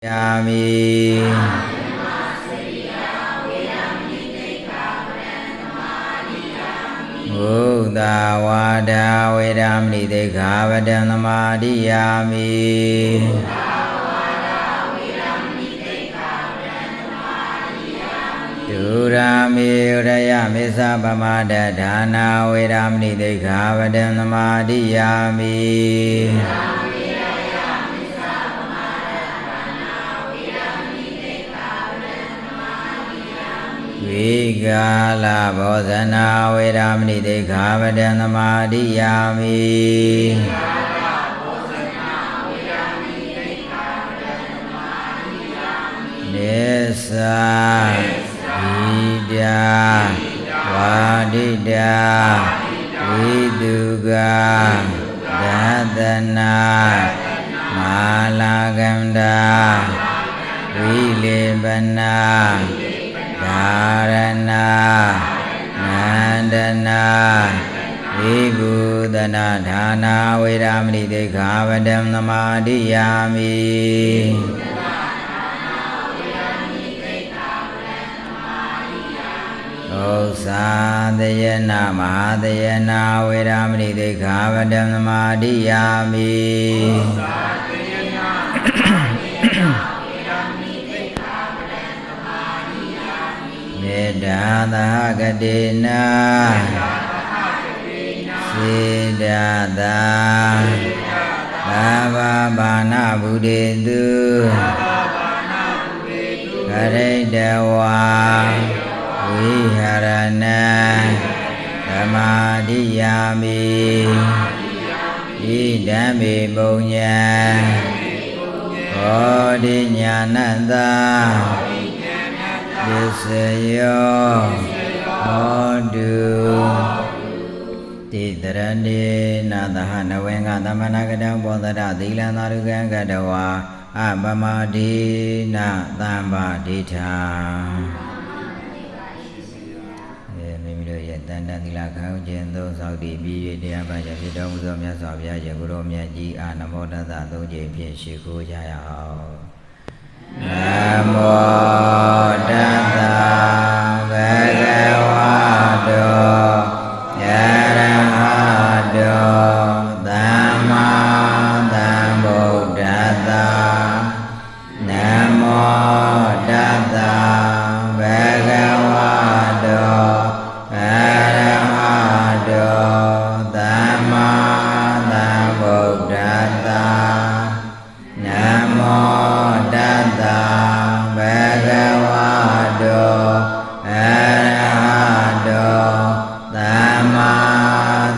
Yami Buddha Wada Vedamni Dekhavadam Namadiyami Durami Udayami Sabamada Dana Vedamni Dekhavadam Namadiyami Vigala Bodhana Vedamni Dekhavadam Namadiyami Nisa Vidya Vadida Viduga Dadana Malaganda Vilebana Dharana Nandana Vibhudana Dhana Vedamni Dekhavadam Namadiyami Osadayana Mahadayana Vedamni Dekhavadam Namadiyami Vedada Gadena Siddhata Bhava Bana Buddhidu Karedawa Viharana Dhamadiyami Idami Bunya Bodhinyananda Disayo Odu Titrani Nadahana Venga Tamanakadam Bodhara Dila Narugan Gadawa Abamadina Tambadita Mimiro Yatanda Dila Kau Jendo Saudi Biyu Dia Baca Sidong Zomya Sabya Jaguromya Ji Anamoda Tatu Jepye Shiku Jaya Namo Tassa Bhagavato Arahato Samma Sambuddhassa Namo Tassa Bhagavato Arahato Samma Sambuddhassa Namo Tassa Bhagavato Arahato Samma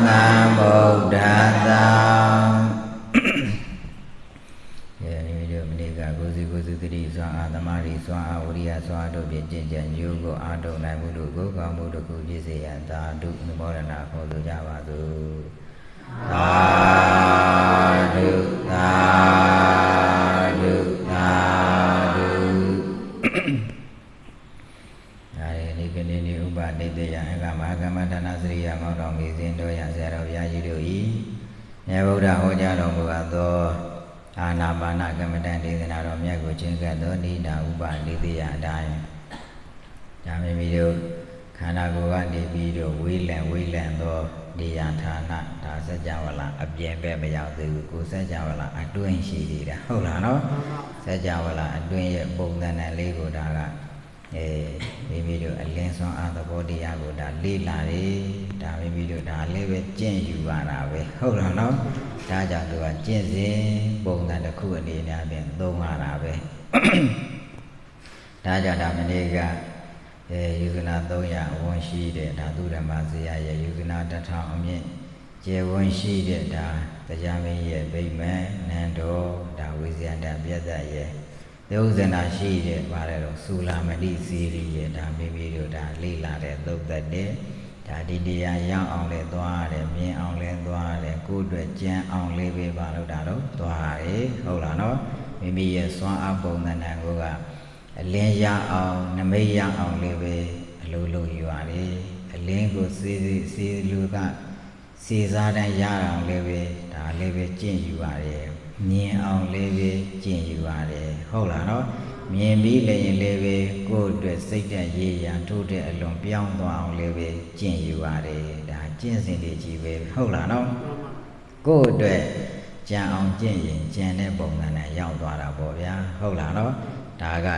Sambuddhassa Video Menika Gosi Gosi Tiri Swang Adamari Swang Awriya Swang Ado Byajan Yogo Ado Naimudu Goga Mudu Kujisaya Tadu Nimorana Kodu Javadu Tadu Tadu Tadu Hari ini ubah Nidya Agama Dana Sriya Maudong Gizindo Yang Serau Yajidui Nyabuddha Hoja Rombukato Anapana Kementerian Dina Romya Kucingkato Nida ubah Nidya Dai Kami video Karena gua di video Wilan to Dia Thana Da Sajawala Abjembe Mayautu Ku Sajawala Aduin Shirida Hola no Sajawala Aduin Bogdana Lego Daga video Alenson Adabodiya Da Lila Da video Da Leve Jen Yuvara Hola no Da Jadua Jenzi Bogdana Kuani Naben Domara Da Jada Menega Yuzuna Doya Wonshi de Da Dura Mazia Yuzuna Data Omi Je Wonshi de Da Tajami Ye Bime Nando Da Wizia Da Biada Ye Yuzuna Shi de Barero Sula Madi Siri Ye Da Bibido Da Lila de Dukta de Da Didia Yang on le Dwa de Mien on le Dwa de Kudwe Jan on le Be Balo Daro Dwa Hola no Mimi Ye Swan Abong Nanangoga Lin Yang on Name Yang on Lebe Lulu Yuari Lingo Si Luga Si Zadan Yang on Lebe Da Lebe Jin Yuari မြင်အောင်လေးပဲကျင့်ယူရတယ်ဟုတ်လားနော်မြင်ပြီးလည်းရင်လေးပဲကိုယ့်အတွက်စိတ်သက်ရေးရန်ထိုးတဲ့အလွန်ပြောင်းသွားအောင်လေးပဲကျင့်ယူရတယ်ဒါကျင့်စဉ်တွေကြီးပဲဟုတ်လားနော်ကိုယ့်အတွက်ကြံအောင်ကျင့်ရင်ကြံတဲ့ပုံစံနဲ့ရောက်သွားတာပေါ့ဗျာဟုတ်လားနော်ဒါက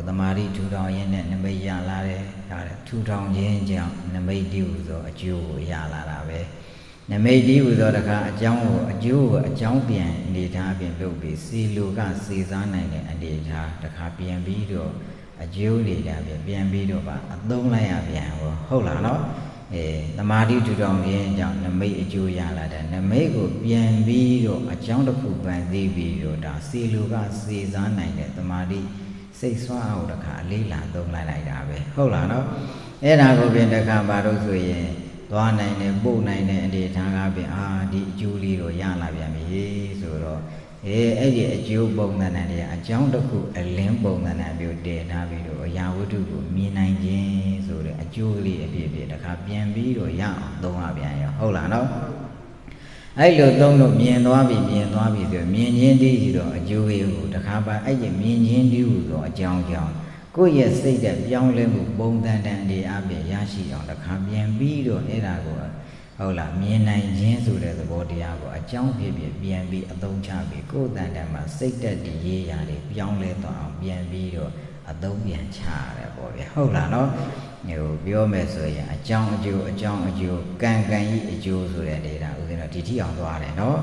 သမာဓိထူထောင်ရင်းနဲ့နမိတ်ရလာတယ်ဒါထူထောင်ခြင်းကြောင့်နမိတ်တည်းဟူသောအကျိုးကိုရလာတာပဲနမိတ်တည်းဟူသောတခါအကြောင်းကိုအကျိုးကိုအကြောင်းပြန်အနေထားပြင်လုပ်ပြီးစီလိုကစေစားနိုင်တဲ့အနေထားတခါပြန်ပြီးတော့အကျိုးနေတာပြန်ပြီးတော့ပါအသုံးလိုက်ရပြန်ဟုတ်လားနော်သမာဓိထူထောင်ခြင်းကြောင့်နမိတ်အကျိုးရလာတဲ့နမိတ်ကိုပြန်ပြီးတော့အကြောင်းတစ်ခုပန်သိပြီးတော့ဒါစီလိုကစေစားနိုင်တဲ့သမာဓိစိတ်ဆွမ်းအောင်တခါအလေးလာသုံးလိုက်တာပဲဟုတ်လားနော်အဲ့ဒါကိုပြင်တခါဘာလို့ဆိုရင်သွားနိုင်တယ်ပို့နိုင်တဲ့အနေထားကပြင်ဒီအကျိုးလေးတော့ရလာပြန်ပြီဆိုတော့အဲ့ဒီအကျိုးပုံသဏ္ဍာန်တွေအကြောင်းတစ်ခုအလင်းပုံသဏ္ဍာန်မျိုးတည်ထားပြီးတော့အရာဝတ္ထုကိုမြင်နိုင်ခြင်းဆိုတဲ့အကျိုးလေးအဖြစ်ဖြစ်တခါပြန်ပြီးတော့ရအောင်သုံးရပြန်ရောဟုတ်လားနော်အဲ့လိုသုံးလို့မြင်သွားပြီဆိုမြင်ခြင်းတည်းရှိတော့အကျိုးလေးကိုတခါပါအဲ့ဒီမြင်ခြင်းတည်းဟူသောအကြောင်းကြောင့်ကိုယ့်ရဲ့စိတ်တဲ့ပြောင်းလဲမှုပုံသဏ္ဍာန်တွေအပြင်ရရှိအောင်တခါပြန်ပြီးတော့အဲ့ဒါကိုဟုတ်လားမြင်နိုင်ခြင်းဆိုတဲ့သဘောတရားကိုအကြောင်းဖြစ်ပြန်ပြီးအသုံးချပြီးကိုယ်တန်တန်မှာစိတ်တက်တည်ရေးရာတွေပြောင်းလဲသွားအောင်ပြန်ပြီးတော့အသုံးပြန်ချရတယ်ပေါ့ဗျာဟုတ်လားနော်ပြောမယ်ဆိုရင်အကြောင်းအကျိုးကံဤအကျိုးဆိုတဲ့နေတာဦးဇင်းတို့ဒီထိအောင်သွားတယ်နော်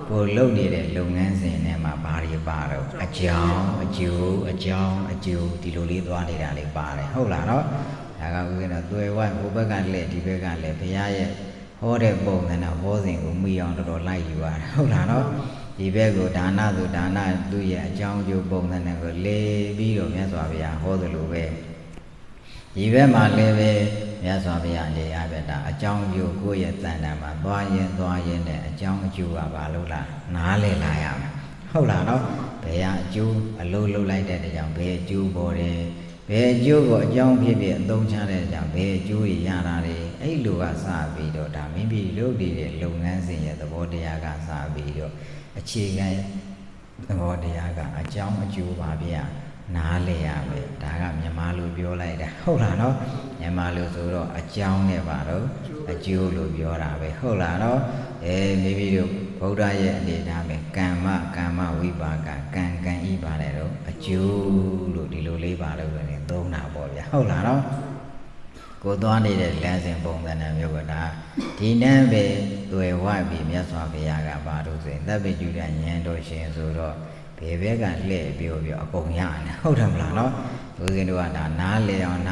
ကိုလုပ်နေတဲ့လုပ်ငန်းစဉ်ထဲမှာဘာတွေပါတော့အကြောင်းအကျိုးဒီလိုလေးသွားနေတာလေးပါတယ်ဟုတ်လားနော်ဒါကဦးဇင်းတို့တွေ့ဝိုင်းဟိုဘက်ကလည်းဒီဘက်ကလည်းဘုရားရဲ့ဟောတဲ့ပုံသဏ္ဍာန်ဟောစဉ်ကိုမိအောင်တော်တော်လိုက်ယူရတယ်ဟုတ်လားနော်ဒီဘက်ကိုဒါနဆိုဒါနသူ့ရဲ့အကြောင်းအကျိုးပုံသဏ္ဍာန်ကိုလေပြီးတော့မြတ်စွာဘုရားဟောသလိုပဲဒီဘက်မှာလည်းပဲမြတ်စွာဘုရားအနေအပြတာအကြောင်းအကျိုးကိုယ့်ရဲ့တဏ္ဍာမှာသွားရင်နဲ့အကြောင်းအကျိုးကဘာလို့လားနားလည်လာရမယ်ဟုတ်လားနော်ဘယ်အကျိုးအလုံးလုံးလိုက်တဲ့ကြောင့်ဘယ်အကျိုးပေါ်တယ်ဘယ်အကျိုးကိုအကြောင်းဖြစ်အသုံးချတဲ့ကြောင့်ဘယ်အကျိုးရတာလဲအဲ့လိုကစပြီးတော့ဒါမိမိလုပ်နေတဲ့လုပ်ငန်းစဉ်ရဲ့သဘောတရားကစပြီးတော့အခြေခံသဘောတရားကအကြောင်းအကျိုးပါဗျာနားလေရမယ်ဒါကမြန်မာလိုပြောလိုက်တာဟုတ်လားနော်မြန်မာလိုဆိုတော့အကြောင်းနဲ့ပါတော့အကျိုးလို့ပြောတာပဲဟုတ်လားနော်မိမိတို့ဗုဒ္ဓရဲ့အနေထားပဲကမ္မဝိပါကကံဤပါတယ်တော့အကျိုးလို့ဒီလိုလေးပါလို့လည်းသုံးတာပေါ့ဗျာဟုတ်လားနော်ကိုသွားနေတဲ့လမ်းစဉ်ပုံသဏ္ဍာန်မျိုးကဒါဒီနန်းပဲတွေ့ဝပြီးမြတ်စွာဘုရားကပါလို့ဆိုရင်သဗ္ဗညုတဉာဏ်တော်ရှင်ဆိုတော့ဘယ်ဘက်ကလှည့်ပြောအကုန်ရတယ်ဟုတ်တယ်မလားနော်ဦးဇင်းတို့ကဒါနားလေအောင်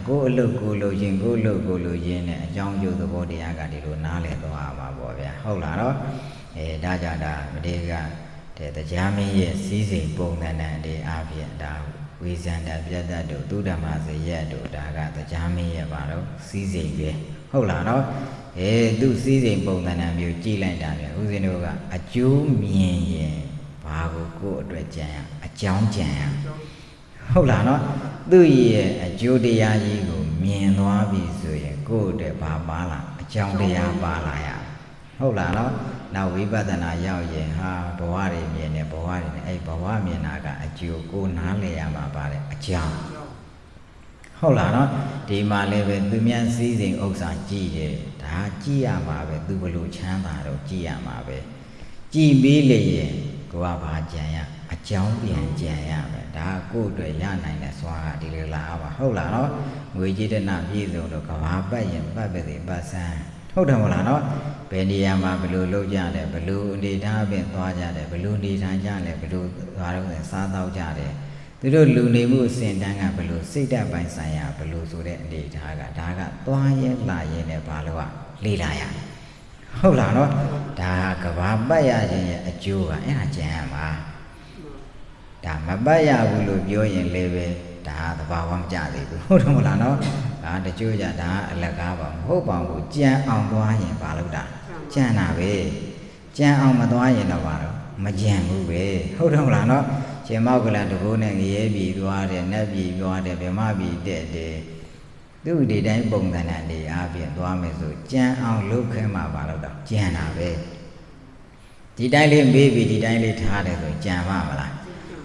ကိုယ်အလုပ်ကိုလုပ်ခြင်းကိုလုပ်ခြင်းနဲ့အကြောင်းကျိုးသဘောတရားကဒီလိုနားလေသွားမှာပေါ့ဗျာဟုတ်လားနော်ဒါကြောင့်ဒါမတေကတရားမင်းရဲ့စည်းစိမ်ပုံသဏ္ဍာန်တွေအပြင်ဒါဝိဇန္တပြတ်တတ်တို့သုဒ္ဓမာစရက်တို့ဒါကတရားမင်းရဲ့ပါတော့စည်းစိမ်ပဲဟုတ်လားနော်သူစည်းစိမ်ပုံသဏ္ဍာန်မျိုးကြည့်လိုက်တာပြန်ဦးဇင်းတို့ကအကျိုးမြင်ရင်ဘာကိုယ့်အတွက်ကြံရအကြောင်းကြံရဟုတ်လားနော်သူ့ရဲ့အကျိုးတရားကြီးကိုမြင်သွားပြီဆိုရင်ကိုယ့်အတွက်ဘာပါလာအကြောင်းတရားပါလာရဟုတ်လားနော်နောက်ဝိပဿနာရောက်ရင်ဘဝတွေမြင်တယ်ဘဝတွေနဲ့အဲ့ဘဝမြင်တာကအကျိုးကိုနားလည်ရမှာပါတဲ့အကြောင်းဟုတ်လားနော်ဒီမှာလည်းပဲသူများစည်းစိမ်ဥစ္စာကြည့်တယ်ဒါကြည့်ရမှာပဲသူဘလို့ချမ်းသာတော့ကြည့်ရမှာပဲကြည့်ပြီးလေရင်ကိုကဘာကြံရအကြောင်းပြန်ကြံရမယ်ဒါကိုယ့်အတွက်ရနိုင်တဲ့စွာကဒီလိုလာပါဟုတ်လားနော်ငွေကြေးတနာပြည့်စုံတော့ကဘာပတ်ရင်ပတ်ပဲပတ်စမ်းဟုတ်တယ်မလားနော်ဘယ်နေရာမှာဘယ်လိုလုပ်ကြတယ်ဘယ်လိုအနေထားဖြင့်သွားကြတယ်ဘယ်လိုနေထိုင်ကြလဲဘယ်လိုသွားတော့စားတော့ကြတယ်သူတို့လူနေမှုအစဉ်တန်းကဘယ်လိုစိတ်ဓာတ်ပိုင်းဆိုင်ရာဘယ်လိုဆိုတဲ့အနေထားကဒါကသွားရဲလာရဲနဲ့ဘာလို့လေ့လာရဟုတ်လားနော်ဒါကဘာပတ်ရခြင်းရဲ့အကျိုးကအဲ့ဒါကြံရမှာဒါမပတ်ရဘူးလို့ပြောရင်လည်းပဲဒါသဘာဝမကျသေးဘူးဟုတ်တယ်မလားနော်ဒါတချို့ကြဒါအလကားပါမဟုတ်ပါဘူးကြံအောင်သွားရင်ဘာလို့တာကြံတာပဲကြံအောင်မသွားရင်တော့ဘာလို့မကြံဘူးပဲဟုတ်တယ်မလားနော်ရှင်မောက်ကလတကူနဲ့ငရဲပြည်သွားတယ်နတ်ပြည်သွားတယ်ဗမာပြည်တက်တယ်သူ့ဒီတိုင်းပုံသဏ္ဍာန်တွေအားဖြင့်သွားမယ်ဆိုကြံအောင်လုပ်ခဲမှာပါလို့တော့ကြံတာပဲ ဒီတိုင်းလေးမေးပြီးဒီတိုင်းလေးထားတယ်ဆိုကြံပါမလား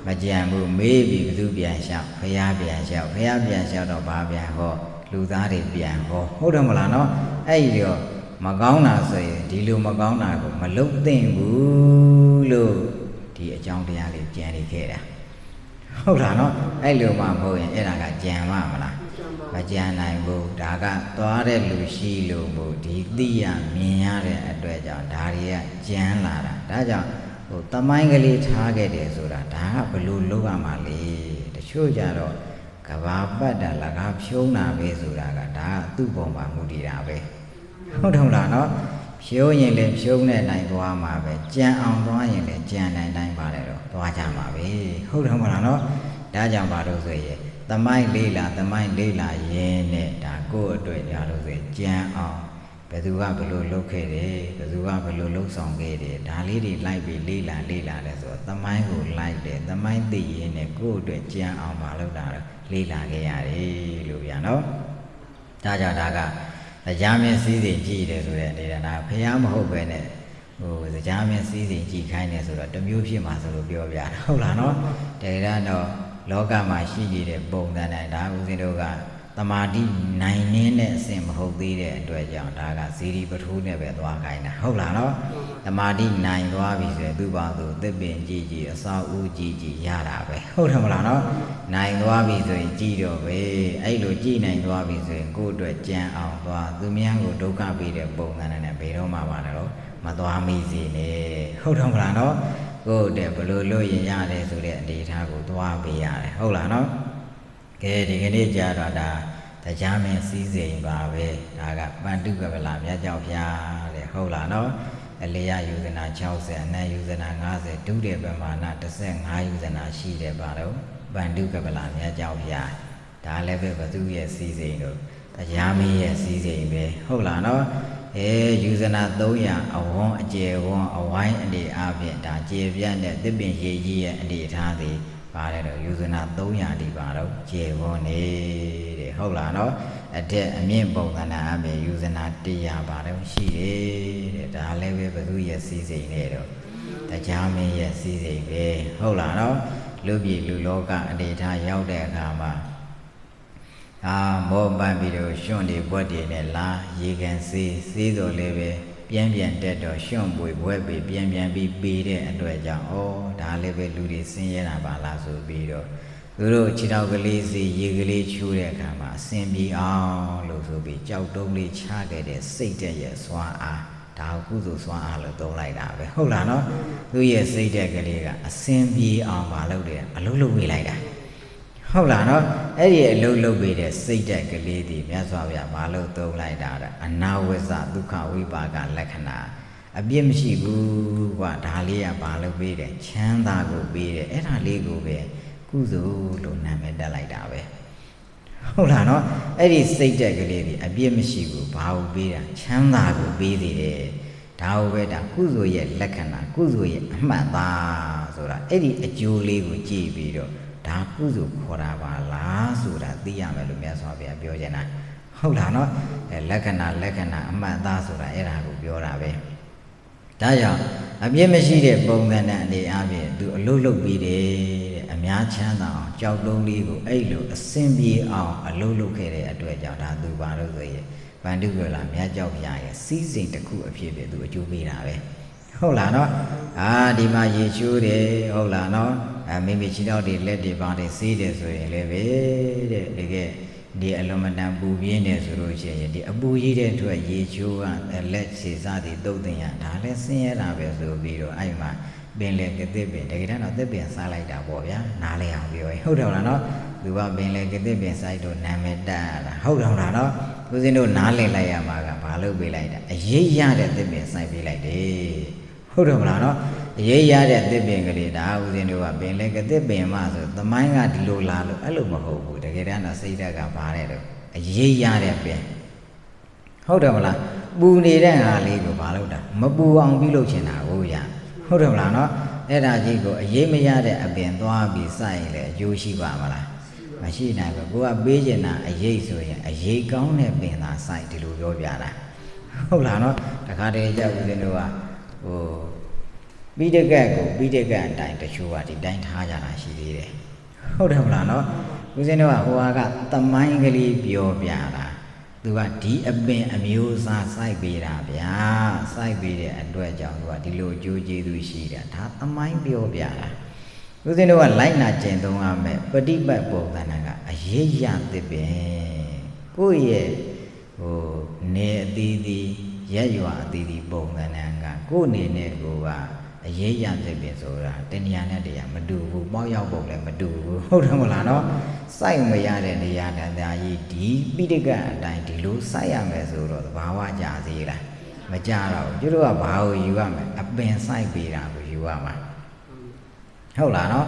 မကြံဘူးမေးပြီးဘသူပြန်လျှောက်ဖယားပြန်လျှောက်ဖယားပြန်လျှောက်တော့ဘာပြန်ဟောလူသားတွေပြန်ဟောဟုတ်တယ်မလားနော်အဲ့ဒီတော့မကောင်းတာဆိုရင်ဒီလိုမကောင်းတာကိုမလုပ်သင့်ဘူးလို့ဒီအကြောင်းတရားလေးကြံနေခဲ့တာဟုတ်လားနော်အဲ့လိုမှမဟုတ်ရင်အဲ့ဒါကကြံပါမလားမကြံနိုင်ဘူးဒါကသွားတဲ့လူရှိလို့မို့ဒီသိရမြင်ရတဲ့အတွက်ကြောင့်ဒါတွေကကြံလာတာဒါကြောင့်ဟိုတမိုင်းကလေးထားခဲ့တယ်ဆိုတာဒါကဘလို့လုပ်ရမှာလဲတချို့ကြတော့ကဘာပတ်တာလကားဖြုံးတာပဲဆိုတာကဒါကသူ့ပုံမှာမူတည်တာပဲဟုတ်တယ်မလားနော်ဖြုံးရင်လည်းဖြုံးတဲ့နိုင်သွားမှာပဲကြံအောင်သွားရင်လည်းကြံနိုင်တိုင်းပါတယ်တော့သွားကြမှာပဲဟုတ်တယ်မလားနော်ဒါကြောင့်ဘာလို့ဆိုရင်သမိုင်းလေးလာရင်းနဲ့ဒါကိုယ့်အတွက်ညာလို့ဆိုကြံအောင်ဘယ်သူကဘယ်လိုလုပ်ခဲ့တယ်ဘယ်သူကဘယ်လိုလုပ်ဆောင်ခဲ့တယ်ဒါလေးတွေလိုက်ပြီးလေးလာလဲဆိုတော့သမိုင်းကိုလိုက်တယ်သမိုင်းသိရင်းနဲ့ကိုယ့်အတွက်ကြံအောင်မလုပ်တာလေးလာခဲ့ရတယ်လို့ဗျာနော်ဒါကြောင့်ဒါကတရားမင်းစည်းစိမ်ကြည့်တယ်ဆိုတဲ့အနေနဲ့ဒါဖျားမဟုတ်ပဲနဲ့ဟိုတရားမင်းစည်းစိမ်ကြည့်ခိုင်းတယ်ဆိုတော့တစ်မျိုးဖြစ်မှာဆိုလို့ပြောပြတာဟုတ်လားနော်တကယ်တော့လောကမှာရှိနေတဲ့ပုံစံတိုင်းဒါဦးဇင်းတို့ကသမာဓိနိုင်တဲ့အဆင့်မဟုတ်သေးတဲ့အတွက်ကြောင့်ဒါကဇီရီပထိုးနဲ့ပဲသွားခိုင်းတာဟုတ်လားနော်သမာဓိနိုင်သွားပြီဆိုရင်သူ့ဘာသူသစ်ပင်ကြည့်အစာဦးကြည့်ရတာပဲဟုတ်တယ်မလားနော်နိုင်သွားပြီဆိုရင်ကြည့်တော့ပဲအဲ့လိုကြည့်နိုင်သွားပြီဆိုရင်ကိုယ့်အတွက်ကြံအောင်သွားသူများကိုဒုက္ခပေးတဲ့ပုံစံနဲ့ဘယ်တော့မှပါတော့မသွားမိစေနဲ့ဟုတ်တယ်မလားနော်ကိုယ့်တဲ့ဘလို့လို့ရင်ရတယ်ဆိုတဲ့အနေအထားကိုသွားပေးရတယ်ဟုတ်လားနော်ကဲဒီကနေ့ကြာတော့ဒါတရားမင်းစည်းစိမ်ပါပဲဒါကပန္တုကပလာမြတ်ကြောင့်ဖျားတဲ့ဟုတ်လားနော်အလေယယူဇနာ60အနတ်ယူဇနာ50ဒုတဲ့ပမာဏ15ယူဇနာရှိတယ်ပါတော့ပန္တုကပလာမြတ်ကြောင့်ဖျားဒါလည်းပဲဘသူရဲ့စည်းစိမ်တို့တရားမင်းရဲ့စည်းစိမ်ပဲဟုတ်လားနော်ယူဇနာ300အဝန်းအကျယ်ဝန်းအဝိုင်းအနေအပြင်ဒါကျေပြတ်တဲ့သစ်ပင်ရည်ကြီးရဲ့အနေထားသည်ပါတယ်တော့ယူဇနာ300ဒီပါတော့ကျေဝန်းနေတဲ့ဟုတ်လားနော်အတက်အမြင့်ပုံသဏ္ဍာန်အပြင်ယူဇနာ100ပါတော့ရှိတယ်တဲ့ဒါလည်းပဲဘသူရဲ့စည်းစိမ်နဲ့တော့တရားမင်းရဲ့စည်းစိမ်ပဲဟုတ်လားနော်လူပြည်လူလောကအနေထားရောက်တဲ့အခါမှာမောပန်းပြီးတော့ရွှွန့်တွေဘွက်တွေနဲ့လာရေကန်စေးတော်လေးပဲပြန်တက်တော့ရွှွန့်ပွေဘွက်ပြီးပြန်ပြီးပေးတဲ့အတွက်ကြောင့်ဒါလည်းပဲလူတွေဆင်းရဲတာပါလားဆိုပြီးတော့သူတို့ခြေထောက်ကလေးစီရေကလေးချိုးတဲ့အခါမှာအဆင်ပြေအောင်လို့ဆိုပြီးကြောက်တုံးလေးချခဲ့တဲ့စိတ်တဲ့ရဲ့စွမ်းအားဒါကုသိုလ်စွမ်းအားလို့သုံးလိုက်တာပဲဟုတ်လားနော်သူရဲ့စိတ်တဲ့ကလေးကအဆင်ပြေအောင်မလုပ်တယ်အလုံးလုံးဝေးလိုက်တာဟုတ်လားနော်အဲ့ဒီအလုံးလုံးပေးတဲ့စိတ်တက်ကလေးဒီမြတ်စွာဘုရားမလို့သုံးလိုက်တာအနာဝိဇ္ဇဒုက္ခဝိပါကလက္ခဏာအပြစ်မရှိဘူးကွာဒါလေးကဘာလို့ပေးတယ်ချမ်းသာကိုပေးတယ်အဲ့ဒါလေးကိုပဲကုသိုလ်လို့နာမည်တက်လိုက်တာပဲဟုတ်လားနော်အဲ့ဒီစိတ်တက်ကလေးဒီအပြစ်မရှိဘူးဘာကိုပေးတာချမ်းသာကိုပေးသေးတယ်ဒါကိုပဲဒါကုသိုလ်ရဲ့လက္ခဏာကုသိုလ်ရဲ့အမှတ်သားဆိုတာအဲ့ဒီအကျိုးလေးကိုကြည့်ပြီးတော့ဒါကုသိုလ်ခေါ်တာပါလားဆိုတာသိရမယ်လို့မြတ်စွာဘုရားပြောချင်တာဟုတ်လားနော်လက္ခဏာအမှတ်သားဆိုတာအဲ့ဒါကိုပြောတာပဲဒါကြောင့်အပြစ်မရှိတဲ့ပုံစံနဲ့အနေအချင်းသူအလုတ်လုတ်ပြီးတယ်တဲ့အများချမ်းသာအောင်ကြောက်တုံးလေးကိုအဲ့လိုအစင်ပြေအောင်အလုတ်လုတ်ခဲ့တဲ့အတွက်ကြောင့်ဒါသူပါလို့ဆိုရင်ဗန္ဓုကလာမြတ်ကြောက်ဖျားရဲ့စီးစိမ်တစ်ခုအဖြစ်ပဲသူအကျိုးပေးတာပဲဟုတ်လားနော်ဒီမှာရေချိုးတယ်ဟုတ်လားနော်မိမိခြေထောက်တွေလက်တွေပါတွေစေးတယ်ဆိုရင်လည်းပဲတဲ့တကယ်ဒီအလုံးမတန်ပူပြင်းတယ်ဆိုလို့ရှိရင်ဒီအပူကြီးတဲ့အတွက်ရေချိုးကလက်ခြေစားတွေတုတ်တင်ရဒါလည်းဆင်းရဲတာပဲဆိုပြီးတော့အဲ့မှာပင်လေကသစ်ပင်တကယ်တော့သစ်ပင်စားလိုက်တာပေါ့ဗျာနားလဲအောင်ပြောရင်ဟုတ်တယ်လားနော်သူကပင်လေကသစ်ပင်စိုက်တော့နာမည်တက်တာဟုတ်တယ်လားနော်ဦးဇင်းတို့နားလည်လိုက်ရမှာကဘာလို့ပေးလိုက်တာအရေးရတဲ့သစ်ပင်စိုက်ပေးလိုက်တယ်ဟုတ်တယ်မလားနော်အရေးရတဲ့သစ်ပင်ကလေးဒါဦးဇင်းတို့ကပင်လေကသစ်ပင်မှဆိုသမိုင်းကဒီလိုလားလို့အဲ့လိုမဟုတ်ဘူးတကယ်တမ်းတော့စိတ်ဓာတ်ကဘာတဲ့တော့အရေးရတဲ့ပင်ဟုတ်တယ်မလားပူနေတဲ့ဟာလေးကိုဘာလို့တာမပူအောင်ပြုလုပ်ချင်တာကိုရဟုတ်တယ်မလားနော်အဲ့ဒါကြီးကိုအရေးမရတဲ့အပင်သွားပြီးစိုက်ရင်လည်းအကျိုးရှိပါမလားမရှိနိုင်ဘူးကိုကပေးချင်တာအရေးဆိုရင်အရေးကောင်းတဲ့ပင်သာစိုက်ဒီလိုပြောပြတာဟုတ်လားနော်တခါတည်းကြောက်ဦးဇင်းတို့ကဟို ပြီးတဲ့ကအတိုင်းတချို့ကဒီတိုင်းထားကြတာရှိသေးတယ်ဟုတ်တယ်မလားနော်ဦးဇင်းတို့ကဟိုကသမိုင်းကလေးပြောပြတာသူကဒီအပင်အမျိုးအစားစိုက်ပေးတာဗျာစိုက်ပေးတဲ့အတွက်ကြောင့်သူကဒီလိုအကျိုးကျေးဇူးရှိတာဒါသမိုင်းပြောပြတာဦးဇင်းတို့ကလိုက်နာကျင့်သုံးရမယ်ပฏิပတ်ပုံသဏ္ဍာန်ကအရေးရသစ်ပင်ကိုယ့်ရဲ့နေအသီးသီးရက်ရွာအသီးသီးပုံသဏ္ဍာန်ကကိုယ့်နေနဲ့ကိုကအရေးရသစ်ပင်ဆိုတာတဏှာနဲ့တရားမတူဘူးပေါက်ရောက်ပုံလည်းမတူဘူးဟုတ်တယ်မလားနော်စိုက်မရတဲ့နေရာတရားကြီးဒီပိဋကအတိုင်းဒီလိုစိုက်ရမယ်ဆိုတော့သဘာဝကြသေးလားမကြတော့ဘူးကျတို့ကဘာကိုယူရမလဲအပင်စိုက်ပေးတာကိုယူရမှာဟုတ်လားနော်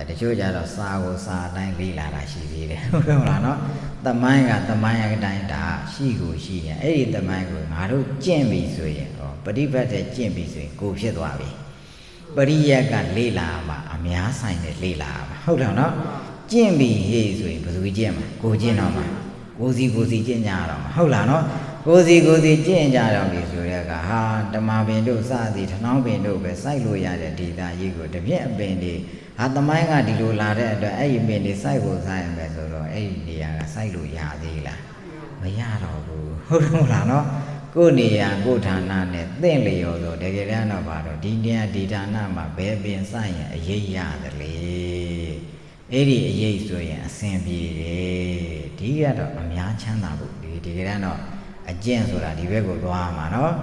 တချို့ကြတော့စာကိုစာအတိုင်းလေးလာတာရှိသေးတယ်ဟုတ်တယ်မလားနော်သမိုင်းကသမိုင်းအတိုင်းဒါရှိကိုရှိရင်အဲ့ဒီသမိုင်းကိုငါတို့ကျင့်ပြီဆိုရင်ပฏิပတ်တဲ့ကျင့်ပြီဆိုရင်ကိုဖြစ်သွားပြီပရိယတ်ကလေးလာမှာအများဆိုင်နဲ့လေးလာမှာဟုတ်တယ်နော်ကျင့်ပြီဟေ့ဆိုရင်ဘယ်သူကျင့်မှာကိုကျင့်တော့မှာကိုစီကျင့်ကြတော့မှာဟုတ်လားနော်ကိုစီကျင့်ကြတော့ပြီဆိုတဲ့ကဟာဓမ္မပင်တို့စသည်ထနောင်းပင်တို့ပဲစိုက်လို့ရတဲ့ဒေသကြီးကိုတပြည့်အပင်တွေဟာသမိုင်းကဒီလိုလာတဲ့အတွက်အဲ့ဒီပင်တွေစိုက်ဖို့စိုက်ရမယ်ဆိုတော့အဲ့ဒီနေရာကစိုက်လို့ရသေးလားမရတော့ဘူးဟုတ်တယ်မလားနော်ကိုယ်နေရာကိုယ်ဌာနနဲ့သင့်လျော်ဆိုတကယ်တမ်းတော့ပါတော့ဒီနေရာဒီဌာနမှာဘယ်ပင်စိုက်ရင်အရေးရတယ်လေအဲ့ဒီအရေးဆိုရင်အဆင်ပြေတယ်ဒီကတော့အများချမ်းသာဖို့ဒီတကယ်တမ်းတော့အကျင့်ဆိုတာဒီဘက်ကိုသွားမှာနော်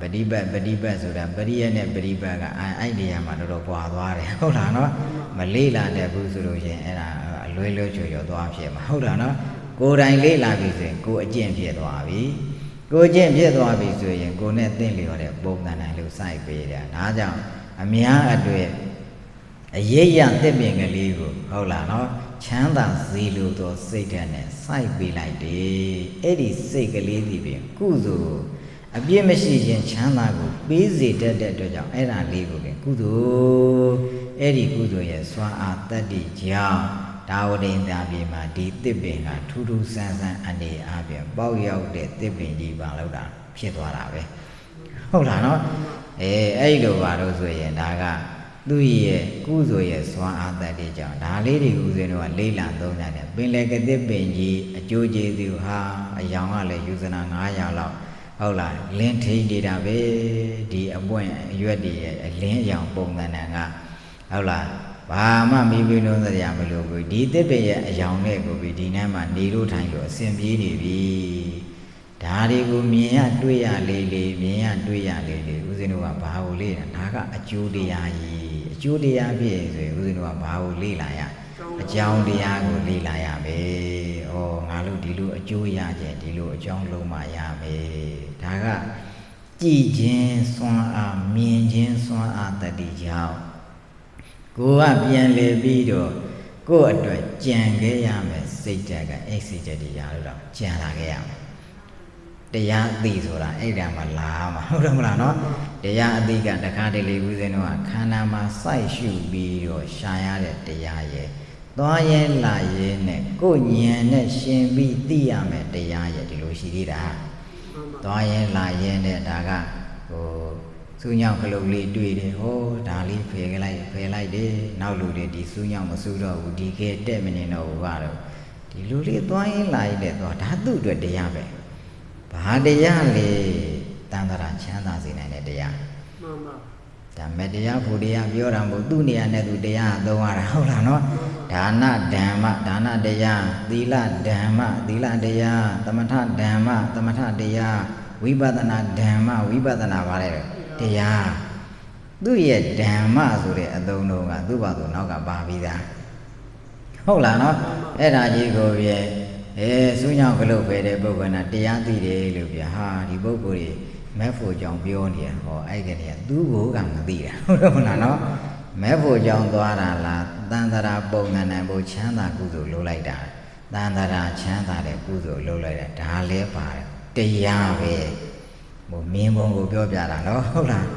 ပฏิပတ်ဆိုတာပရိယနဲ့ပฏิပတ်ကအဲ့ဒီနေရာမှာတော်ပွာသွားတယ်ဟုတ်လားနော်မလေးလာတဲ့ဘူးဆိုလို့ရှင်အဲ့ဒါအလွဲချော်သွားဖြစ်မှာဟုတ်လားနော်ကိုယ်တိုင်လေးလာပြီဆိုရင်ကိုယ်အကျင့်ဖြစ်သွားပြီကိုကျင့်ဖြစ်သွားပြီဆိုရင်ကိုနဲ့သင့်လျော်တဲ့ပုံသဏ္ဍာန်လို့စိုက်ပေးတယ်ဒါကြောင့်အများအတွက်အရေးရသစ်ပင်ကလေးကိုဟုတ်လားနော်ချမ်းသာစေလိုသောစိတ်ဓာတ်နဲ့စိုက်ပေးလိုက်တယ်အဲ့ဒီစိတ်ကလေးဒီပင်ကုသိုလ်အပြည့်မရှိခြင်းချမ်းသာကိုပေးစေတတ်တဲ့အတွက်ကြောင့်အဲ့ဒါလေးကိုပင်ကုသိုလ်အဲ့ဒီကုသိုလ်ရဲ့စွမ်းအားတတ္တိကြောင့်ဒါဝတိန်သာပြေမှာဒီသစ်ပင်ကထူးထူးဆန်းဆန်းအနေအားဖြင့်ပေါက်ရောက်တဲ့သစ်ပင်ကြီးပါလို့တာဖြစ်သွားတာပဲဟုတ်လားနော်အဲ့လိုပါလို့ဆိုရင်ဒါကသူ့ရဲ့ကုသိုလ်ရဲ့စွမ်းအားတတ်တဲ့ကြောင့်ဒါလေးတွေဦးဇင်းတို့ကလေးလာသုံးကြတယ်ပင်လေကသစ်ပင်ကြီးအကျိုးကျေးဇူးဟာအယောင်ကလည်းယူဇနာ900လောက်ဟုတ်လားလင်းထိန်နေတာပဲဒီအပွင့်အရွက်တွေရဲ့အလင်းအယောင်ပုံသဏ္ဍာန်ကဟုတ်လားဘာမှမပြီးလို့စရာမလိုဘူးဒီသစ်ပင်ရဲ့အယောင်နဲ့ကိုပြီးဒီနေ့မှနေလို့ထိုင်လို့အဆင်ပြေနေပြီဒါတွေကိုမြင်ရတွေ့ရလေးမြင်ရတွေ့ရလေးဦးဇင်းတို့ကဘာကိုလေ့လာဒါကအကျိုးတရားကြီးအကျိုးတရားဖြစ်ဆိုရင်ဦးဇင်းတို့ကဘာကိုလေ့လာရအကြောင်းတရားကိုလေ့လာရမယ်ဩငါတို့ဒီလိုအကျိုးရကြဒီလိုအကြောင်းလုံးမှရမယ်ဒါကကြည်ခြင်းစွမ်းအားမြင်ခြင်းစွမ်းအားတတိကြောင့်ကိုကပြန်လေပြီးတော့ကိုယ့်အတွက်ကြံခဲ့ရမယ်စိတ်ဓာတ်ကအဲ့စိတ်ဓာတ်တရားလို့တော့ကြံလာခဲ့ရမယ်တရားအသိဆိုတာအဲ့ဒါမှလာမှာဟုတ်တယ်မလားနော်တရားအသိကတခါတလေဦးဇင်းတို့ကခန္ဓာမှာစိုက်ရှုပြီးတော့ရှာရတဲ့တရားရဲ့သွားရဲလာရဲနဲ့ကိုယ်ဉာဏ်နဲ့ရှင်ပြီးသိရမယ်တရားရဲ့ဒီလိုရှိသေးတာသွားရဲလာရဲနဲ့ဒါကစူးညောင်ကလေးလေးတွေ့တယ်ဟောဒါလေးဖယ်လိုက်တယ်နောက်လူတွေဒီစူးညောင်မစူးတော့ဘူးဒီကဲတက်မနေတော့ဘူးကတော့ဒီလူလေးသွားရင်လာရင်လည်းသွားဒါသူ့အတွက်တရားပဲဘာတရားလေတန်တရာချမ်းသာစေနိုင်တဲ့တရားမှန်ပါဒါမဲ့တရားဖို့တရားပြောတာမဟုတ်သူ့နေရာနဲ့သူတရားသုံးရတာဟုတ်လားနော်ဒါနဓမ္မဒါနတရားသီလဓမ္မသီလတရားသမထဓမ္မသမထတရားဝိပဿနာဓမ္မဝိပဿနာပါလေတရားသူ့ရဲ့ဓမ္မဆိုတဲ့အသုံးတော်ကသူ့ဘာသူနောက်ကပါပြီးသားဟုတ်လားနော်အဲ့ဒါကြီးကိုပြည့်စူးညောင်ကလေးပဲတဲ့ပုဂ္ဂိုလ်ကတရားသိတယ်လို့ပြဟာဒီပုဂ္ဂိုလ်ကြီးမဲဖို့ကြောင့်ပြောနေတယ်ဟောအဲ့ဒီကသူ့ကိုကမသိတာဟုတ်တယ်မလားနော်မဲဖို့ကြောင့်သွားတာလားတန်တရာပုံသဏ္ဍာန်ကိုချမ်းသာကုသိုလ်လုပ်လိုက်တာတန်တရာချမ်းသာတဲ့ကုသိုလ်လုပ်လိုက်တာဒါလည်းပါတယ်တရားပဲမြင်းပုံကိုပြောပြတာနော်ဟုတ်လား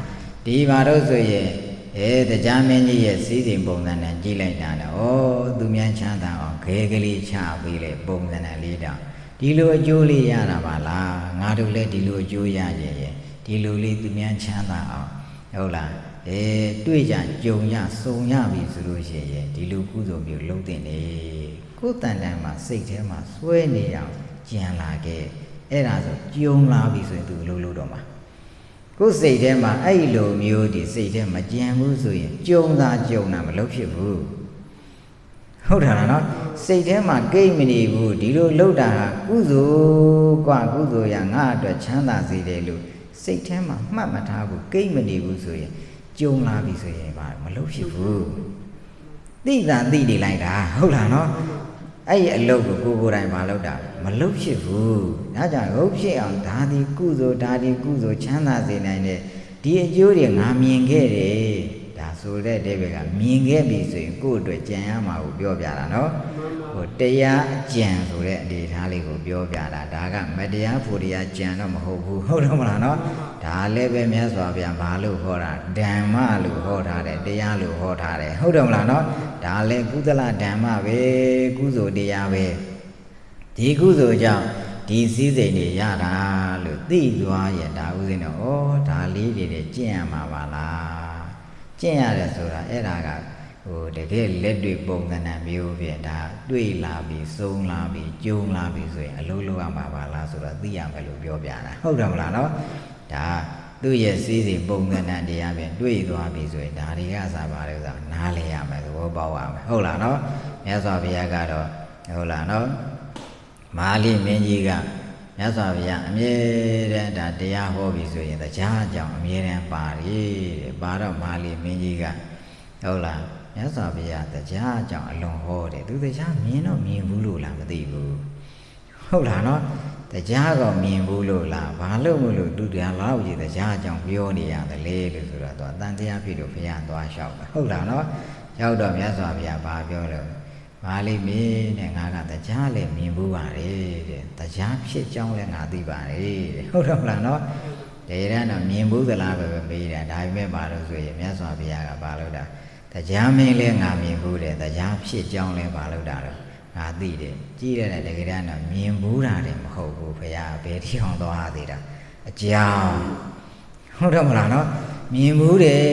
ဒီပါတော့ဆိုရင်တရားမင်းကြီးရဲ့စည်းစိမ်ပုံသဏ္ဍာန်ကြည့်လိုက်တာတော့သူများချမ်းသာအောင်ခဲကလေးချပေးလေပုံသဏ္ဍာန်လေးတောင်ဒီလိုအကျိုးလေးရတာပါလားငါတို့လည်းဒီလိုအကျိုးရရဲ့ဒီလိုလေးသူများချမ်းသာအောင်ဟုတ်လား တွေ့ကြကြုံရစုံရပြီဆိုလို့ရှိရင်ဒီလိုကုသိုလ်မျိုးလုံးတင်နေကိုယ်တန်တန်မှာစိတ်ထဲမှာစွဲနေအောင်ကြံလာခဲ့အဲ့ဒါဆိုကြုံလာပြီဆိုရင်သူအလုပ်လုပ်တော့မှာကိုယ်စိတ်ထဲမှာအဲ့လိုမျိုးဒီစိတ်ထဲမကြံဘူးဆိုရင်ကြုံတာမလုပ်ဖြစ်ဘူးဟုတ်တယ်နော်စိတ်ထဲမှာကိတ်မနေဘူးဒီလိုလှုပ်တာကုသိုလ်กว่าကုသိုလ်ရငါအတွက်ချမ်းသာစေတယ်လို့စိတ်ထဲမှာမှတ်မထားဘူးကိတ်မနေဘူးဆိုရင်ကြုံလာပြီဆိုရင်မလုပ်ဖြစ်ဘူးသိတာသိနေလိုက်တာဟုတ်လားနော်အဲ့ဒီအလုပ်ကိုကိုယ်တိုင်မလုပ်တာမလုပ်ဖြစ်ဘူးဒါကြောင့်ဟုတ်ဖြစ်အောင်ဒါဒီကုသိုလ်ချမ်းသာစေနိုင်တဲ့ဒီအကျိုးတွေငါမြင်ခဲ့တယ်ဒါဆိုတဲ့တဲ့ဘက်ကမြင်ခဲ့ပြီဆိုရင်ကိုယ့်အတွက်ကြံရမှာကိုပြောပြတာနော်ဟိုတရားအကြံဆိုတဲ့အနေထားလေးကိုပြောပြတာဒါကမတရားဖို့တရားကြံတော့မဟုတ်ဘူးဟုတ်တော့မလားနော်ဒါလည်းပဲမြတ်စွာဘုရားဘာလို့ဟောတာဓမ္မလို့ဟောထားတယ်တရားလို့ဟောထားတယ်ဟုတ်တော့မလားနော်ဒါလည်းကုသလဓမ္မပဲကုသိုလ်တရားပဲဒီကုသိုလ်ကြောင့်ဒီစည်းစိမ်တွေရတာလို့သိသွားရင်ဒါဥစဉ်တော့ဩဒါလေးတွေကျင့်ရမှာပါလားကျင့်ရတယ်ဆိုတာအဲ့ဒါကဟိုတကယ်လက်တွေ့ပုံသဏ္ဍာန်မျိုးဖြင့်ဒါတွေ့လာပြီးစုံလာပြီးကြုံလာပြီးဆိုရင်အလုံးလုံးရမှာပါလားဆိုတော့သိရမယ်လို့ပြောပြတာဟုတ်တယ်မလားနော်ဒါသူ့ရဲ့စည်းစိမ်ပုံသဏ္ဍာန်တရားဖြင့်တွေ့သွားပြီးဆိုရင်ဒါတွေကစားပါလို့ဆိုနားလဲရမယ်သဘောပေါက်ရမယ်ဟုတ်လားနော်မြတ်စွာဘုရားကတော့ဟုတ်လားနော်မဟာလိမင်းကြီးကမြတ်စွာဘုရားအမြဲတမ်းဒါတရားဟောပြီဆိုရင်တရားအကြောင်းအမြဲတမ်းပါတယ်တဲ့ပါတော့မဟာလိမင်းကြီးကဟုတ်လားမြတ်စွာဘုရားတရားအကြောင်းအလွန်ဟောတယ်သူတရားမြင်တော့မြင်ဘူးလို့လားမသိဘူးဟုတ်လားနော်တရားကောမြင်ဘူးလို့လားဘာလို့မလို့သူတရားလောက်ကြီးတရားအကြောင်းပြောနေရတယ်လေလို့ဆိုတော့တန်တရားဖြစ်လို့ဘုရားသွားလျှောက်တာဟုတ်လားနော်ရောက်တော့မြတ်စွာဘုရားဘာပြောလို့မဟာလိမင်းနဲ့ငါကတရားလည်းမြင်ဘူးပါတယ်တဲ့တရားဖြစ်ကြောင်းလည်းငါသိပါတယ်တဲ့ဟုတ်တော့မလားနော်ဒေရန်တော့မြင်ဘူးသလားပဲမေးတာဒါပေမဲ့ပါလို့ဆိုရင်မြတ်စွာဘုရားကဘာလို့တာတရားမင်းလည်းငါမြင်ဘူးတယ်တရားဖြစ်ကြောင်းလည်းဘာလို့တာတော့ငါသိတယ်ကြည့်ရတဲ့တကယ်တော့မြင်ဘူးတာတယ်မဟုတ်ဘူးဘုရားဘယ်ထီအောင်သွားသေးတာအကြောင်းဟုတ်တော့မလားနော်မြင်ဘူးတယ်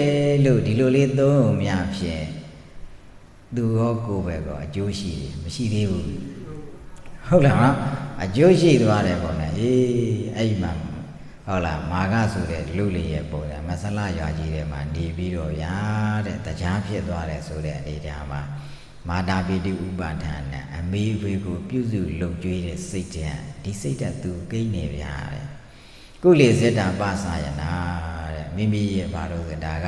လို့ဒီလိုလေးသုံးမြဖြင့်သူဟောကိုယ်ပဲကောအကျိုးရှိတယ်မရှိသေးဘူးဟုတ်လားနော်အကျိုးရှိသွားတယ်ပေါ့နော်အဲ့မှာဟုတ်လားမာကဆိုတဲ့လူလေးရဲ့ပုံစံမဆလရွာကြီးထဲမှာနေပြီးတော့ဗျာတဲ့တရားဖြစ်သွားတယ်ဆိုတဲ့အနေထားမှာမာတာပိတိဥပါဒနာအမေဝေကိုပြုစုလုံကျွေးတဲ့စိတ်ဓာတ်ဒီစိတ်ဓာတ်သူကိန်းနေဗျာတဲ့ကုလေစေတပသယနာတဲ့မိမိရဲ့ဘာလို့ဆိုဒါက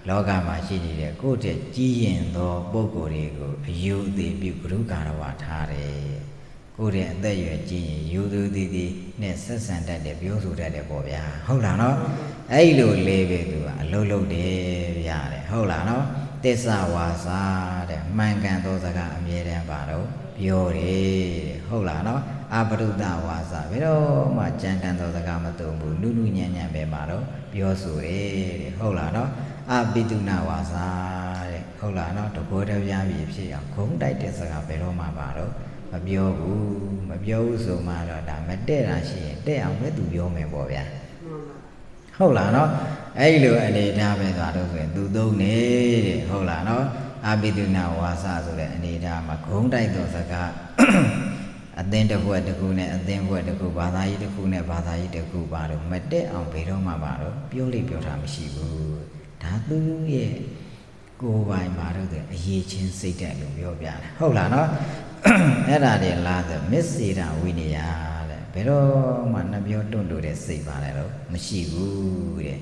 လောကမှာရှိနေတဲ့ကိုယ့်တဲ့ကြီးရင်သောပုဂ္ဂိုလ်တွေကိုအယူအသေးပြုဂရုကာရဝထားတယ်ကိုယ့်တဲ့အသက်အရွယ်ကြီးရင်ယူသူသည်နဲ့ဆက်ဆံတတ်တယ်ပြောဆိုတတ်တယ်ပေါ့ဗျာဟုတ်လားနော်အဲ့လိုလေးပဲသူကအလုံးလုံးတယ်ဗျာတဲ့ဟုတ်လားနော်သစ္စာဝါစာတဲ့မှန်ကန်သောစကားအမြဲတမ်းပါတော့ပြောတယ်ဟုတ်လားနော်အပရုဒ္ဒဝါစာဘယ်တော့မှကြမ်းတမ်းသောစကားမသုံးဘူးနုနုညံ့ညံ့ပဲပါတော့ပြောဆိုတယ်တဲ့ဟုတ်လားနော်အပိတုနာဝါစာတဲ့ဟုတ်လားနော်တဘောတပြားပြီဖြစ်အောင်ဂုံးတိုက်တဲ့စကားဘယ်တော့မှပါတော့မပြောဘူးဆိုမှတော့ဒါမတဲ့တာရှိရင်တဲ့အောင်ပဲသူပြောမယ်ပေါ့ဗျာဟုတ်လားနော်အဲ့လိုအနေထားပဲသွားတော့ဆိုရင်သူသုံးနေတဲ့ဟုတ်လားနော်အပိတုနာဝါစာဆိုတဲ့အနေထားမှာဂုံးတိုက်သောစကားအသင်တစ်ခွက်တစ်ခုနဲ့အသင်ခွက်တစ်ခုဘာသာရေးတစ်ခုနဲ့ဘာသာရေးတစ်ခုပါတော့မတက်အောင်ဘယ်တော့မှပါတော့ပြောလိပြောတာမရှိဘူးဒါသူရဲ့ကိုယ်ပိုင်ပါတော့တဲ့အရေးချင်းစိတ်တက်လို့ပြောပြတာဟုတ်လားနော်အဲ့ဒါတွေလားဆိုမစ္စေတဝိနည်းတဲ့ဘယ်တော့မှနှပြောတွန့်လို့တဲ့စိတ်ပါလေတော့မရှိဘူးတဲ့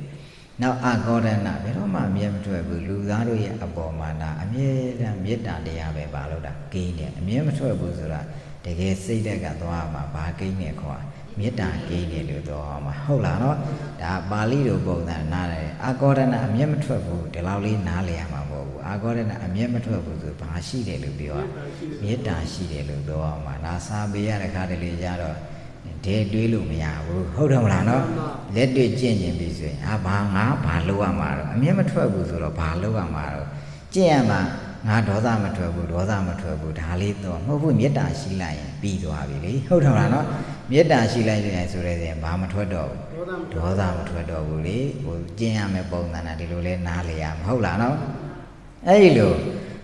နောက်အကောဒနာဘယ်တော့မှအမြဲမထွက်ဘူးလူသားတို့ရဲ့အပေါ်မှာဒါအမြဲတမ်းမေတ္တာတရားပဲပါလို့တာကိန်းတယ်အမြဲမထွက်ဘူးဆိုတာတကယ်စိတ်တက်ကသွားမှာဘာကိန်းနဲ့ခေါ်မေတ္တာကိန်းတယ်လို့တော့မှာဟုတ်လားနော်ဒါပါဠိလိုပုံစံနားတယ်အကောဒနာအမြဲမထွက်ဘူးဒီလောက်လေးနားလည်ရမှာမဟုတ်ဘူးအကောဒနာအမြဲမထွက်ဘူးဆိုဘာရှိတယ်လို့ပြောမေတ္တာရှိတယ်လို့ပြောအောင်မှာဒါစာပေရတဲ့ခါတလေကြတော့ဒေတွေးလို့မရဘူးဟုတ်တယ်မလားနော်လက်တွေ့ကျင့်ကျင်ပြီဆိုရင်ဘာလုပ်ရမှာတော့အမြဲမထွက်ဘူးဆိုတော့ဘာလုပ်ရမှာတော့ကျင့်ရမှာ ngã đó ra mà thuở bù đá lý to ngô vui miết đà xí lại bị đọa bị lý hậu thằng là nó miết đà xí lại thì số đây thì bà mà thuở đó ra mà thuở đó bù lý bù chiên nhà mẹ bông là đi lô lên ná lì hậu là nó ấy lô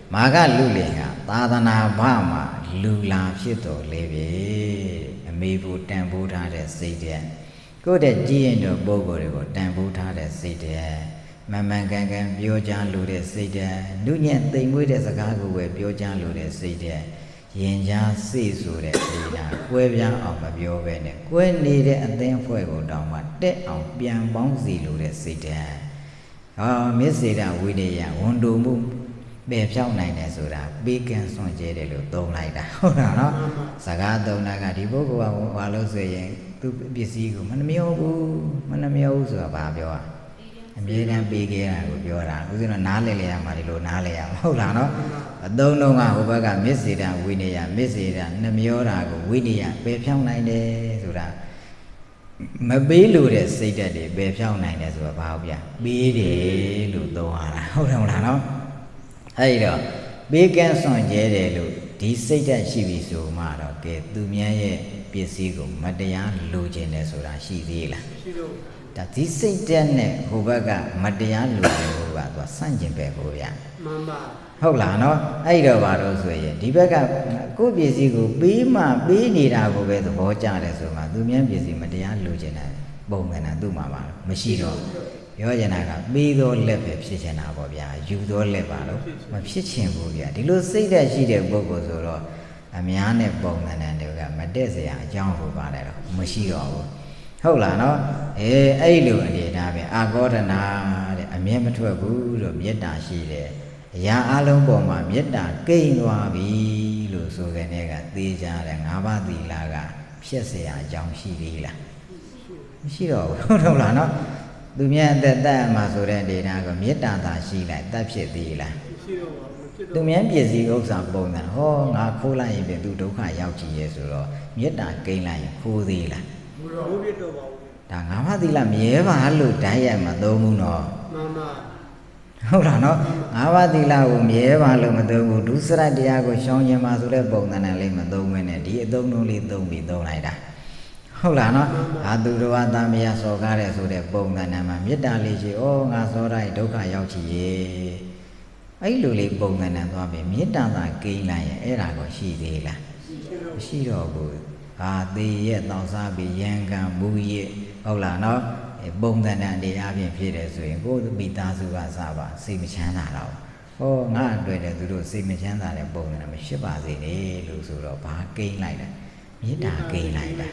mà cái lù lì à ta ta na ba mà lù làm xí tổ lì bì mì bù tàn bù thà để xí đẻ cô để chiên được bố bố để có tàn bù thà để xí đẻ mà càng biểu cha lù để xí đẻ nụ nhẹ tình với để sạc của về biểu cha lù để xí đẻ hiện ra xí số để xí đẻ quê nhà ông mà biểu về này quê đi để anh tên phơi của đồng mà để ông biang bóng gì lù để xí đẻ miết xí đẻ vui để à hôn đồ mu bề sau này này rồi là biết cái son chế để lù tôm lại đã không nào nó sạc tôm này cả đi bố của bà lâu rồi tôi biết gì của mình miêu rồi bà biểu à em đang bị cái này của biểu là cứ nó ná lên mà đi lù ná lên không là nó đông đông à của bà cả miết xí đẻ vui này à miết xí đẻ nó miêu là của vui này à bề sau này đây rồi là mà bí lù để xí đẻ để bề sau này này rồi bà biểu bí để lù tôm à không là nó hay đó biết cái son chế để lù đi xây ra chi vì số mà đó cái tu miên ye biết gì cũng mà để ăn lù trên này số là chi gì là đã đi xây ra này hồ bác cả mà để ăn lù hồ bác đó sang trên bề hồ ya không là nó ấy đó bà đó rồi đi bác cả cố biết gì cũng bí mà bí đi ra hồ bác đó bỏ cha để số mà tu miên biết gì mà để ăn lù trên này bông này là tu mà mà chi đóပြောချင်တာကပြီးသောလက်ပဲဖြစ်ချင်တာပေါ့ဗျာယူသောလက်ပါလို့မဖြစ်ချင်ဘူးဗျာဒီလိုစိတ်ဓာတ်ရှိတဲ့ပုဂ္ဂိုလ်ဆိုတော့အများနဲ့ပုံသဏ္ဍာန်တွေကမတက်စရာအကြောင်းဟိုပါတယ်တော့မရှိတော့ဘူးဟုတ်လားနော်အဲ့လိုအနေထားပဲအာဂေါဒနာတဲ့အမြဲမထွက်ဘူးလို့မေတ္တာရှိတယ်အရာအလုံးပေါ်မှာမေတ္တာကိန်းသွားပြီလို့ဆိုတဲ့နေ့ကသိကြတယ်၅ပါးသီလကဖြစ်เสียအကြောင်းရှိသေးလားမရှိတော့ဘူးဟုတ်လားနော်သူများအသက်တတ်မှာဆိုတဲ့ဒေတာကမေတ္တာသာရှိလိုက်တတ်ဖြစ်သေးလားမရှိတော့ပါဘူးသူများပြည့်စည်ဥစ္စာပုံစံဟောငါခိုးလိုက်ရင်ပြင်သူဒုက္ခရောက်ကြည့်ရဲ့ဆိုတော့မေတ္တာကိန်းလိုက်ရင်ခိုးသေးလားမဖြစ်တော့ပါဘူးဒါငါးပါးသီလမြဲပါလို့ဓာတ်ရိုက်မသုံးဘူးနော်မှန်ပါဟုတ်လားနော်ငါးပါးသီလကိုမြဲပါလို့မသုံးဘူးဒုစရတရားကိုရှောင်ကျင်ပါဆိုတဲ့ပုံစံနဲ့လေးမသုံးဘဲနဲ့ဒီအသုံးလုံးလေးသုံးပြီးသုံးလိုက်တာဟုတ်လားနော်အာသူတော်အသားမရစော်ကားတဲ့ဆိုတဲ့ပုံစံနဲ့မှာမေတ္တာလေးရှိဩငါစောတိုင်းဒုက္ခရောက်ချီရဲ့အဲ့လိုလေးပုံစံနဲ့သွားပြီးမေတ္တာသာကိန်းလိုက်ရင်အဲ့ဒါကိုရှိသေးလားမရှိတော့ဘူးအာသေးရဲ့တောင်းစားပြီးရန်ကံမူရဲ့ဟုတ်လားနော်ပုံစံနဲ့တရားဖြင့်ဖြစ်တယ်ဆိုရင်ကိုယ်မိသားစုကစပါစိတ်မချမ်းသာတော့ဟောငါအတွေ့တယ်သူတို့စိတ်မချမ်းသာတဲ့ပုံစံနဲ့မရှိပါစေနဲ့လို့ဆိုတော့ဘာကိန်းလိုက်လဲမေတ္တာကိန်းလိုက်တာ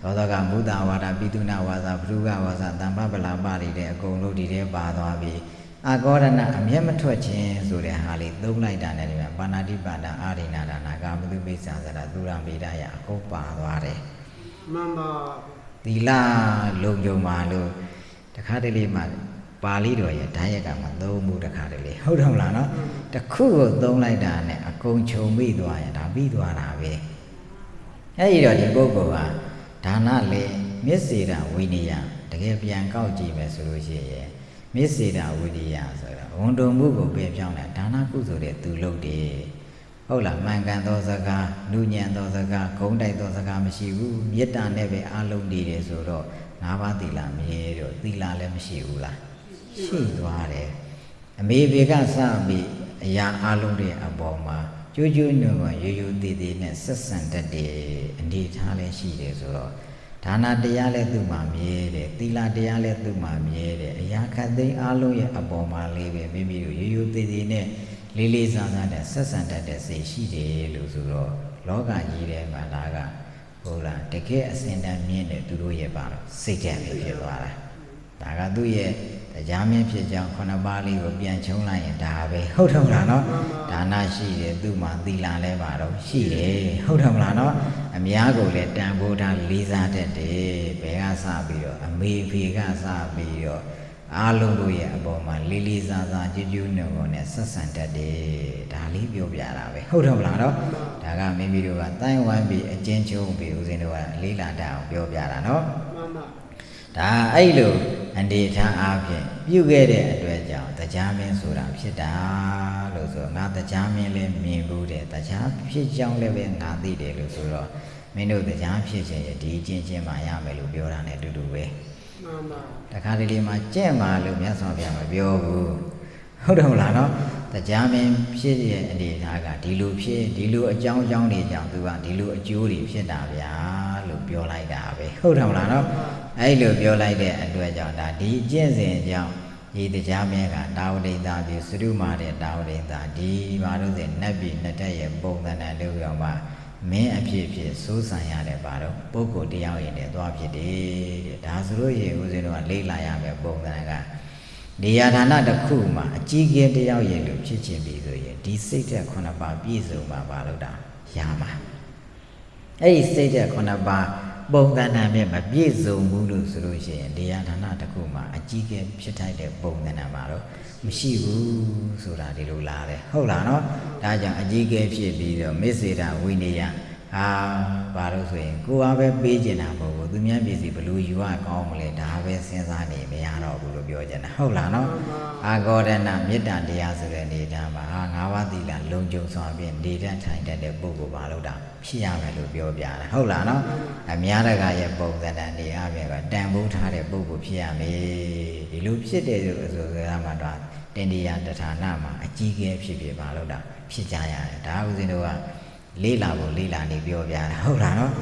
သောတကမုဒ္ဒဝါဒပိတုနာဝါစာဘုရုကဝါစာတမ္ပပလာပတွေတဲ့အကုန်လုံးဒီထဲပါသွားပြီအာဂေါရဏအမျက်မထွက်ခြင်းဆိုတဲ့ဟာလေးသုံးလိုက်တာနဲ့ဒီမှာပါဏာတိပါဒအာရိဏဒါနာကာမတုပိစ္ဆာသရသူရမေတ္တာယအကုန်ပါသွားတယ်မှန်ပါသီလလုံခြုံပါလို့တခါတလေမှပါဠိတော်ရဲ့ဓာတ်ရက်ကမှသုံးမှုတခါတလေဟုတ်တယ်မလားနော်တခုကိုသုံးလိုက်တာနဲ့အကုန်ခြုံမိသွားရင်ဒါပြီးသွားတာပဲအဲ့ဒီတော့ဒီပုဂ္ဂိုလ်ဟာဒါနလေမျက်စေတာဝိနည်းတကယ်ပြန်ကောက်ကြည့်မယ်ဆိုလို့ရှိရင်မျက်စေတာဝိနည်းဆိုတော့ဝန်တုံမှုကိုပယ်ပြောင်းတာဒါနကုသိုလ်တဲ့သူလုပ်တယ်ဟုတ်လားမှန်ကန်သောစကားနုညံသောစကားဂုံးတိုက်သောစကားမရှိဘူးမေတ္တာနဲ့ပဲအလုံးနေတယ်ဆိုတော့၅ပါးသီလမရေတော့သီလလည်းမရှိဘူးလားရှိသွားတယ်အမေဘေကစပြီးအရာအလုံးတွေအပေါ်မှာကျွကျွနုံကရိုးရိုးသေးသေးနဲ့ဆက်ဆံတတ်တယ်အနေထားလည်းရှိတယ်ဆိုတော့ဒါနတရားလည်းသူ့မှာမြဲတယ်သီလတရားလည်းသူ့မှာမြဲတယ်အရာခတ်သိမ်းအလုံးရဲ့အပေါ်မှာလေးပဲမိမိတို့ရိုးရိုးသေးသေးနဲ့လေးလေးစားစားနဲ့ဆက်ဆံတတ်တဲ့စိတ်ရှိတယ်လို့ဆိုတော့လောကကြီးထဲမှာဒါကဟုတ်လားတကယ်အစဉ်တန်းမြင့်တဲ့သူတို့ရဲ့ပါတော့စိတ်ကြံဖြစ်သွားတာဒါကသူ့ရဲ့တရားမင်းဖြစ်ကြောင်း9ပါးလေးကိုပြန်ချုံလိုက်ရင်ဒါပဲဟုတ်တယ်မလားနော်ဒါနရှိတယ်သူ့မှာသီလလည်းပါတော့ရှိတယ်ဟုတ်တယ်မလားနော်အများကိုလည်းတန်ဖိုးထားလေးစားတတ်တယ်ဘယ်ကစပြီးတော့အမေဖေကစပြီးတော့အားလုံးတို့ရဲ့အပေါ်မှာလေးလေးစားစားကြည်ကျူးနေကုန်နဲ့ဆက်ဆံတတ်တယ်ဒါလေးပြောပြတာပဲဟုတ်တယ်မလားနော်ဒါကမိမိတို့ကတိုင်းဝိုင်းပြီးအကျဉ်းချုပ်ပြီးဦးဇင်းတို့ကလေးလာတတ်အောင်ပြောပြတာနော်ဒါအဲ့လိုအနေထားအားဖြင့်ပြုခဲ့တဲ့အတွက် ကြောင့်တရားမင်းဆိုတာဖြစ်တာလို့ဆိုငါတရားမင်းလည်းမြင်ဘူးတဲ့တရားဖြစ်ကြောင်းလည်းပဲငါသိတယ်လို့ဆိုတော့မင်းတို့တရားဖြစ်ခြင်းရဲ့ဒီချင်းချင်းမှရမယ်လို့ပြောတာ ਨੇ တူတူပဲမှန်ပါတခါတလေမှာကြင့်ပါလို့မြတ်စွာဘုရားမပြောဘူးဟုတ်တယ်မလားနော်တရားမင်းဖြစ်ရဲ့အနေအထားကဒီလိုဖြစ်ဒီလိုအကြောင်းတွေကြောင့်သူကဒီလိုအကျိုးတွေဖြစ်တာဗျာလို့ပြောလိုက်တာပဲဟုတ်တယ်မလားနော်အဲ့လိုပြောလိုက်တဲ့အတွက်ကြောင့်ဒါဒီကျင့်စဉ်ကြောင့်ဒီတရားမင်းကတာဝတိတာပြီးသုရုမာတဲ့တာဝတိတာဒီဘာလို့ဆိုနတ်ပြည်နှစ်တက်ရဲ့ပုံသဏ္ဍာန်တို့ရောမှမင်းအဖြစ်ဖြစ်စိုးစံရတဲ့ဘာတော့ပုဂ္ဂိုလ်တရားရင်နဲ့သွားဖြစ်တယ်တဲ့ဒါဆိုလို့ရေဦးဇင်းတို့ကလေ့လာရမယ်ပုံသဏ္ဍာန်ကနေရာဌာနတစ်ခုမှာအကြီးကျယ်တရားရင်လို့ဖြစ်ခြင်းပြီဆိုရင်ဒီစိတ်သက်9ပါးပြည့်စုံမှာဘာလို့တာရမှာအဲ့ဒီစိတ်သက်9ပါးပုံသဏ္ဍာန်နဲ့မပြည့်စုံဘူးလို့ဆိုလို့ရှိရင်နေရာဌာနတစ်ခုမှာအကြီးကျယ်ဖြစ်ထိုက်တဲ့ပုံသဏ္ဍာန်မှာတော့မရှိဘူးဆိုတာဒီလိုလားတယ်ဟုတ်လားနော်ဒါကြောင့်အကြီးကျယ်ဖြစ်ပြီးတော့မစ္စေတာဝိနည်းဘာလို့ဆိုရင်ကိုယ်ကပဲပေးကျင်တာမဟုတ်ဘူးသူများပြည်စီဘလို့ယူရကောင်းမလဲဒါပဲစဉ်းစားနေမရတော့ဘူးလို့ပြောကြတယ်ဟုတ်လားနော်အာဂေါရဏမေတ္တာတရားဆိုတဲ့နေသားမှာ၅ပါးသီလလုံခြုံစွာဖြင့်နေတတ်ထိုင်တတ်တဲ့ပုဂ္ဂိုလ်ဘာလို့တာဖြစ်ရမယ်လို့ပြောပြတာဟုတ်လားနော်အများတကာရဲ့ပုံသဏ္ဍာန်တွေအပြင်ကတန်ဖိုးထားတဲ့ပုဂ္ဂိုလ်ဖြစ်ရမယ်ဒီလိုဖြစ်တဲ့ဆိုတာမှတော့တင်တရားတဌာနမှာအကြီးကျယ်ဖြစ်ပါလို့တာဖြစ်ကြရတယ်ဒါဥစဉ်တို့ကလေးလာဖို့လေးလာနေပြောပြတာဟုတ်လားနော်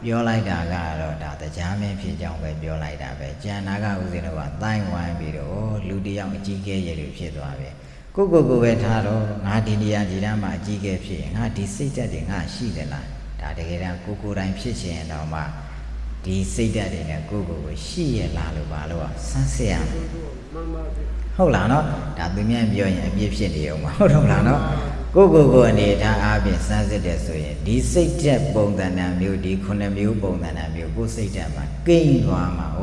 ပြောလိုက်တာကတော့ဒါတရားမင်းဖြစ်ကြောင်းပဲပြောလိုက်တာပဲကျန်တာကဥစဉ်တို့ကတိုင်းဝိုင်းပြီးတော့လူတယောက်အကြီးကျယ်ရလို့ဖြစ်သွားပြီကိုပဲထားတော့ငါဒီနေရာဒီတန်းမှာအကြီးကျယ်ဖြစ်ရင်ငါဒီစိတ်ဓာတ်တွေငါရှိတယ်လားဒါတကယ်တမ်းကိုတိုင်းဖြစ်ချင်တော့မှဒီစိတ်ဓာတ်တွေနဲ့ကိုရှိရလားလို့ပါလို့ဆန်းစစ်ရမယ်ဟုတ်လားနော်ဒါသူများပြောရင်အပြည့်ဖြစ်နေအောင်မဟုတ်တော့လားနော်ကိုအနေထားအားဖြင့်စမ်းစစ်တဲ့ဆိုရင်ဒီစိတ်ဓာတ်ပုံသဏ္ဍာန်မျိုးဒီ9မျိုးပုံသဏ္ဍာန်မျိုးကိုစိတ်ဓာတ်မှာကိန်းသွားမှာဩ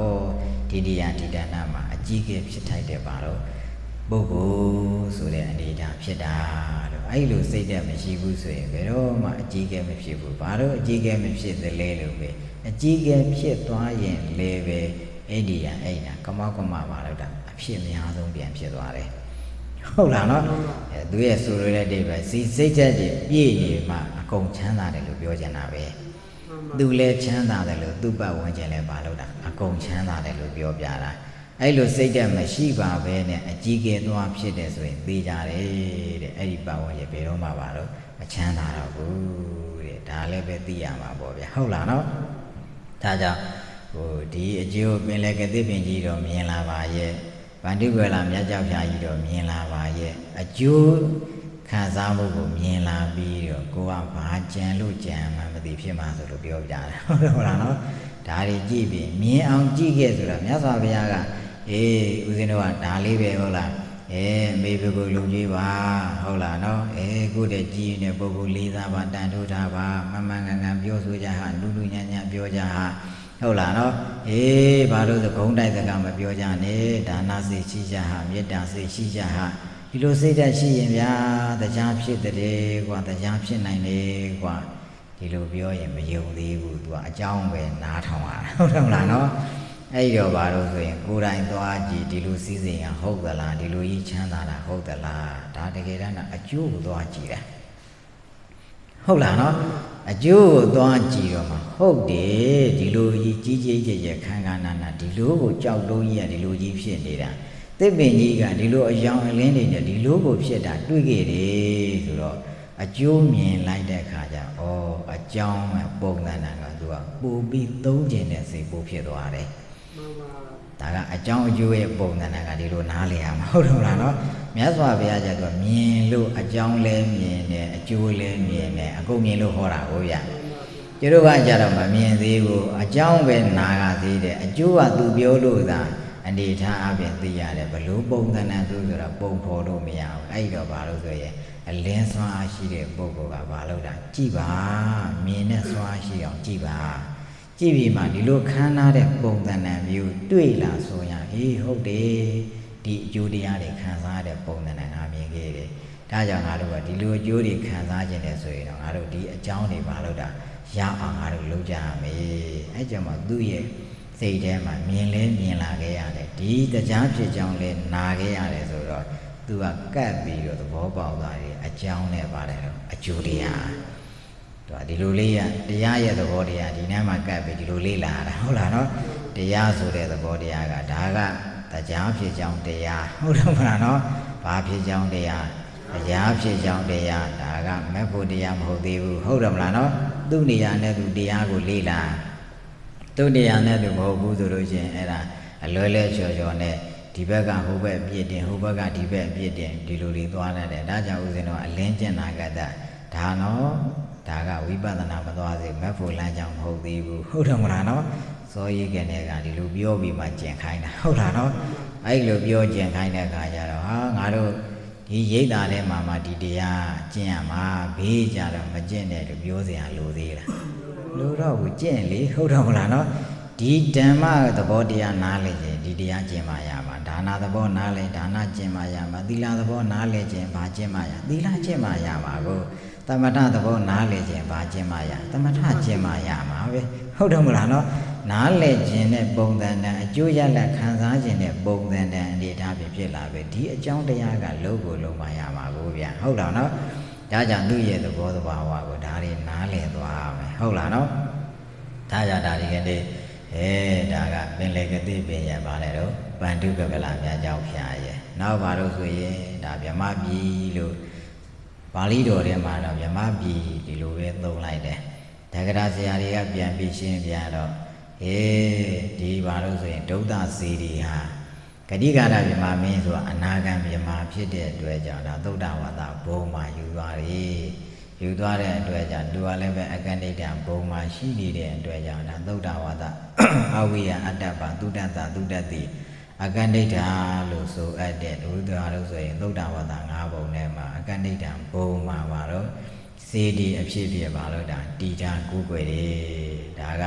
ဒီတရားဒီတဏ္ဍာမှာအကြီးကျယ်ဖြစ်ထိုက်တဲ့ပါတော့ပုဂ္ဂိုလ်ဆိုတဲ့အနေထားဖြစ်တာလို့အဲ့လိုစိတ်ဓာတ်မရှိဘူးဆိုရင်ဘယ်တော့မှအကြီးကျယ်မဖြစ်ဘူးဘာလို့အကြီးကျယ်မဖြစ်သလဲလို့ပဲအကြီးကျယ်ဖြစ်သွားရင်လေပဲအဲ့ဒီအဲ့ဒါကမောက်ကမပါလို့တာအဖြစ်အများဆုံးပြန်ဖြစ်သွားတယ်ဟုတ်လားနော်သူရဲ့ဆိုလိုတဲ့အိဗယ်စိတ်ဓာတ်တွေပြည့်နေမှအကုန်ချမ်းသာတယ်လို့ပြောချင်တာပဲသူလည်းချမ်းသာတယ်လို့သူ့ပတ်ဝန်းကျင်လည်းပါလို့တာအကုန်ချမ်းသာတယ်လို့ပြောပြတာအဲ့လိုစိတ်ဓာတ်မရှိပါပဲနဲ့အကြီးကျယ်သွားဖြစ်တယ်ဆိုရင်သိကြတယ်တဲ့အဲ့ဒီပတ်ဝန်းကျင်ဘယ်တော့မှပါတော့မချမ်းသာတော့ဘူးတဲ့ဒါလည်းပဲသိရမှာပေါ့ဗျာဟုတ်လားနော်ဒါကြောင့်ဒီအကျိုးပင်လေကတိပင်ကြီးတော့မြင်လာပါရဲ့ဗန္ဓုဝေလာမြတ်ကြောက်ဖြာကြီးတော့မြင်လာပါရဲ့အကျိုးခံစားမှုကိုမြင်လာပြီးတော့ကိုကဘာကြံလို့ကြံမှမသိဖြစ်မှာဆိုလို့ပြောပြတာဟုတ်လားနော်ဒါတွေကြည့်ပြီးမြင်အောင်ကြည့်ခဲ့ဆိုတာမြတ်စွာဘုရားကဦးဇင်းတို့ကဒါလေးပဲဟုတ်လားမေဘကိုလုံကြီးပါဟုတ်လားနော်ကိုတဲ့ကြည်နေတဲ့ပုဂ္ဂိုလ်လေးစားပါတန်ထိုးထားပါမှန်ကန်ပြောဆိုကြဟာလူညံ့ပြောကြဟာဟုတ်လားနော်ဘာလို့ဆိုဂုံးတိုက်စကားမပြောကြနဲ့ဒါနစိတ်ရှိကြဟာမေတ္တာစိတ်ရှိကြဟာဒီလိုစိတ်ဓာတ်ရှိရင်ဗျာတရားဖြစ်တဲ့ကွာတရားဖြစ်နိုင်တယ်ကွာဒီလိုပြောရင်မယုံသေးဘူးသူကအကြောင်းပဲနားထောင်ရတာဟုတ်တယ်မလားနော်အဲ့တော့ဘာလို့ဆိုရင်ကိုယ်တိုင်သွားကြည့်ဒီလိုစည်းစိမ်ရဟုတ်သလားဒီလိုကြီးချမ်းသာတာဟုတ်သလားဒါတကယ်တမ်းကအကျိုးကိုသွားကြည့်တယ်ဟုတ်လားနော်အကျိုးကိုသွားကြည့်တော့မှဟုတ်တယ်ဒီလိုကြီးကြီးကျယ်ကျယ်ခန်းခန်းနာနာဒီလိုကိုကြောက်လုံးကြီးကဒီလိုကြီးဖြစ်နေတာသစ်ပင်ကြီးကဒီလိုအယောင်အလင်းတွေနဲ့ဒီလိုကိုဖြစ်တာတွေ့ခဲ့တယ်ဆိုတော့အကျိုးမြင်လိုက်တဲ့အခါကျအကြောင်းပုံသဏ္ဍာန်ကသူကပိုပြီးသုံးကျင်တဲ့စိတ်ပိုဖြစ်သွားတယ်ဒါကအကြောင်းအကျိုးရဲ့ပုံသဏ္ဍာန်ကဒီလိုနားလည်ရမှာဟုတ်တော့လားနော်မြတ်စွာဘုရားကျတော့မြင်လို့အကြောင်းလဲမြင်တယ်အကျိုးလဲမြင်တယ်အကုန်မြင်လို့ဟောတာဟုတ်ဗျကျတို့ကကြတော့မမြင်သေးဘူးအကြောင်းပဲနားကသေးတယ်အကျိုးကသူပြောလို့သာအနေထားအပြင်သိရတယ်ဘလို့ပုံသဏ္ဍာန်ဆိုတာပုံဖော်လို့မရဘူးအဲ့တော့ဘာလို့ဆိုရင်အလင်းစွမ်းအားရှိတဲ့ပုဂ္ဂိုလ်ကဘာလို့တာကြည့်ပါမြင်တဲ့စွမ်းအားရှိအောင်ကြည့်ပါကြည့်ပြီးမှဒီလိုခမ်းနားတဲ့ပုံသဏ္ဍာန်မျိုးတွေ့လာဆိုရင်ဟုတ်တယ်ဒီအကျိုးတရားတွေခံစားတဲ့ပုံသဏ္ဍာန်အမြင်ခဲ့တယ်ဒါကြောင့်ငါတို့ကဒီလိုအကျိုးတွေခံစားခြင်းနဲ့ဆိုရင်တော့ငါတို့ဒီအကြောင်းတွေဘာလို့တာရအောင်ငါတို့လုပ်ကြရမယ်အဲကြောင့်မှသူ့ရဲ့ စိတ်ထဲမှာမြင်လဲမြင်လာခဲ့ရတယ်ဒီတရားဖြစ်ကြောင်းလဲနာခဲ့ရတယ်ဆိုတော့သူကကပ်ပြီးတော့သဘောပေါက်သွားတယ်အကြောင်းနဲ့ပါတယ်တော့အကျိုးတရားသူကဒီလိုလေးရတရားရဲ့သဘောတရားဒီနေ့မှကပ်ပြီးဒီလိုလေးလာတာဟုတ်လားနော်တရားဆိုတဲ့သဘောတရားကဒါကတရားဖြစ်ကြောင်းတရားဟုတ်တယ်မလားနော်ဘာဖြစ်ကြောင်းတရားတရားဖြစ်ကြောင်းတရားဒါကမက်ဖို့တရားမဟုတ်သေးဘူးဟုတ်တယ်မလားနော်သူ့နေရာနဲ့သူတရားကိုလေးလာသူ့တရားနဲ့သူမဟုတ်ဘူးဆိုလို့ရှိရင်အဲ့ဒါအလွဲလဲချော်ချော်နဲ့ဒီဘက်ကဟိုဘက်ပြစ်တင်ဟိုဘက်ကဒီဘက်ပြစ်တင်ဒီလိုတွေသွားတတ်တယ်ဒါကြောင့်ဦးဇင်းတို့အလင်းကျင်နာကတ္တဒါနော်ဒါကဝိပဿနာမသွားစေမက်ဖို့လမ်းကြောင်းမဟုတ်သေးဘူးဟုတ်တယ်မလားနော်စောရေးကနေကဒီလိုပြောပြီးမှကျင်ခိုင်းတာဟုတ်လားနော်အဲ့လိုပြောကျင်ခိုင်းတဲ့အခါကျတော့ဟာငါတို့ဒီရိတ်တာထဲမှာဒီတရားကျင့်ရမှာဘေးကြတော့မကျင့်တဲ့လို့ပြောစရာလိုသေးလားလိုတော့ဘူးကျင့်လေဟုတ်တော့မလားနော်ဒီဓမ္မသဘောတရားနားလည်ခြင်းဒီတရားကျင့်မှရမှာဒါနသဘောနားလည်ဒါနကျင့်မှရမှာသီလသဘောနားလည်ခြင်းဘာကျင့်မှရသီလကျင့်မှရမှာကိုသမထသဘောနားလည်ခြင်းဘာကျင့်မှရသမထကျင့်မှရမှာပဲဟုတ်တော့မလားနော်နားလည်ခြင်းနဲ့ပုံသဏ္ဍာန်အကျိုးရလဒ်ခံစားခြင်းနဲ့ပုံသဏ္ဍာန်အနေထားဖြစ်လာပဲဒီအကြောင်းတရားကလုံးကိုလုံးမှရမှာကိုဗျာဟုတ်လားနော်ဒါကြောင့်သူ့ရဲ့သဘောသဘာဝကိုဒါတွေနားလည်သွားမယ်ဟုတ်လားနော်ဒါကြောင့်ဒါဒီကနေ့ဒါကပင်လေကတိပင်ရပါလေတော့ပန္တုကကလာများကြောင့်ဖျားရဲ့နောက်ပါလို့ဆိုရင်ဒါဗြဟ္မပြည်လို့ပါဠိတော်ထဲမှာတော့ဗြဟ္မပြည်ဒီလိုပဲသုံးလိုက်တယ်တက္ကရာဆရာတွေကပြန်ပြီးရှင်းပြတော့ဒီပါလို့ဆိုရင်ဒုဒ္ဒစီရီဟာဂတိကာရဗြဟ္မာမင်းဆိုတာအနာဂံဗြဟ္မာဖြစ်တဲ့အတွက်ကြောင့်ဒါသုဒ္ဓဝါဒဘုံမှာယူသွားတယ်ယူသွားတဲ့အတွက်ကြောင့်သူကလည်းပဲအကန္တိတံဘုံမှာရှိနေတဲ့အတွက်ကြောင့်ဒါသုဒ္ဓဝါဒအဝိယအတ္တပသုဒ္ဓတသုဒ္ဓတိအကန္တိတံလို့ဆိုအပ်တဲ့ဒုဒ္ဓဝါဒလို့ဆိုရင်သုဒ္ဓဝါဒ၅ဘုံထဲမှာအကန္တိတံဘုံမှာပါတော့စေတီအဖြစ်ဖြစ်ပါလို့ဒါတီတာကိုယ်ွယ်တယ်ဒါက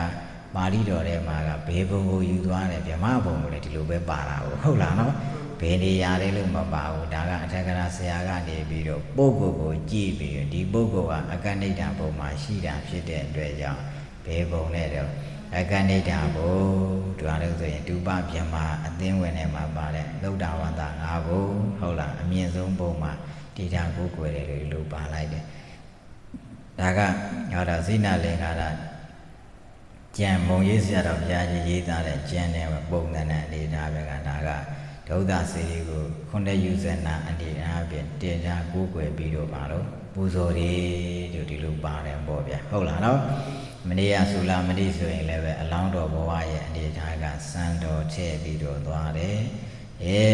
ပါဠိတော်ထဲမှာကဘေဘုံကိုယူသွားတယ်ဗြဟ္မဘုံကိုလည်းဒီလိုပဲပါတာဟုတ်လားနော်ဘယ်နေရာလဲလို့မပါဘူးဒါကအထက်ကရာဆရာကနေပြီးတော့ပုဂ္ဂိုလ်ကိုကြည့်ပြီးဒီပုဂ္ဂိုလ်ကအကန္တိတံဘုံမှာရှိတာဖြစ်တဲ့အတွက်ကြောင့်ဘေဘုံနဲ့တော့အကန္တိတံဘုံဒီဟာလို့ဆိုရင်ဒုပဗြဟ္မာအသင်းဝင်ထဲမှာပါတဲ့သုဒ္ဓဝါဒ၅ဘုံဟုတ်လားအမြင့်ဆုံးဘုံမှာတိတာကိုယ်ွယ်တယ်လို့ပါလိုက်တယ်ဒါကဟောတာဇိနလင်္ကာရကျန်မုံရေးဆရာတော်ဘုရားကြီးရေးသားတဲ့ကျန်တဲ့ပုံသဏ္ဍာန်အနေထားပဲကဒါကဒုဒ္ဒစေရီကိုခုနှစ်ယူဇနာအနေထားဖြင့်တင်ကြကိုးကွယ်ပြီးတော့ပါတော့ပူဇော်တယ်လို့ဒီလိုပါတယ်ပေါ့ဗျာဟုတ်လားနော်မနေ့ကဆူလာမတိဆိုရင်လည်းပဲအလောင်းတော်ဘဝရဲ့အနေထားကစံတော်ထည့်ပြီးတော့သွားတယ်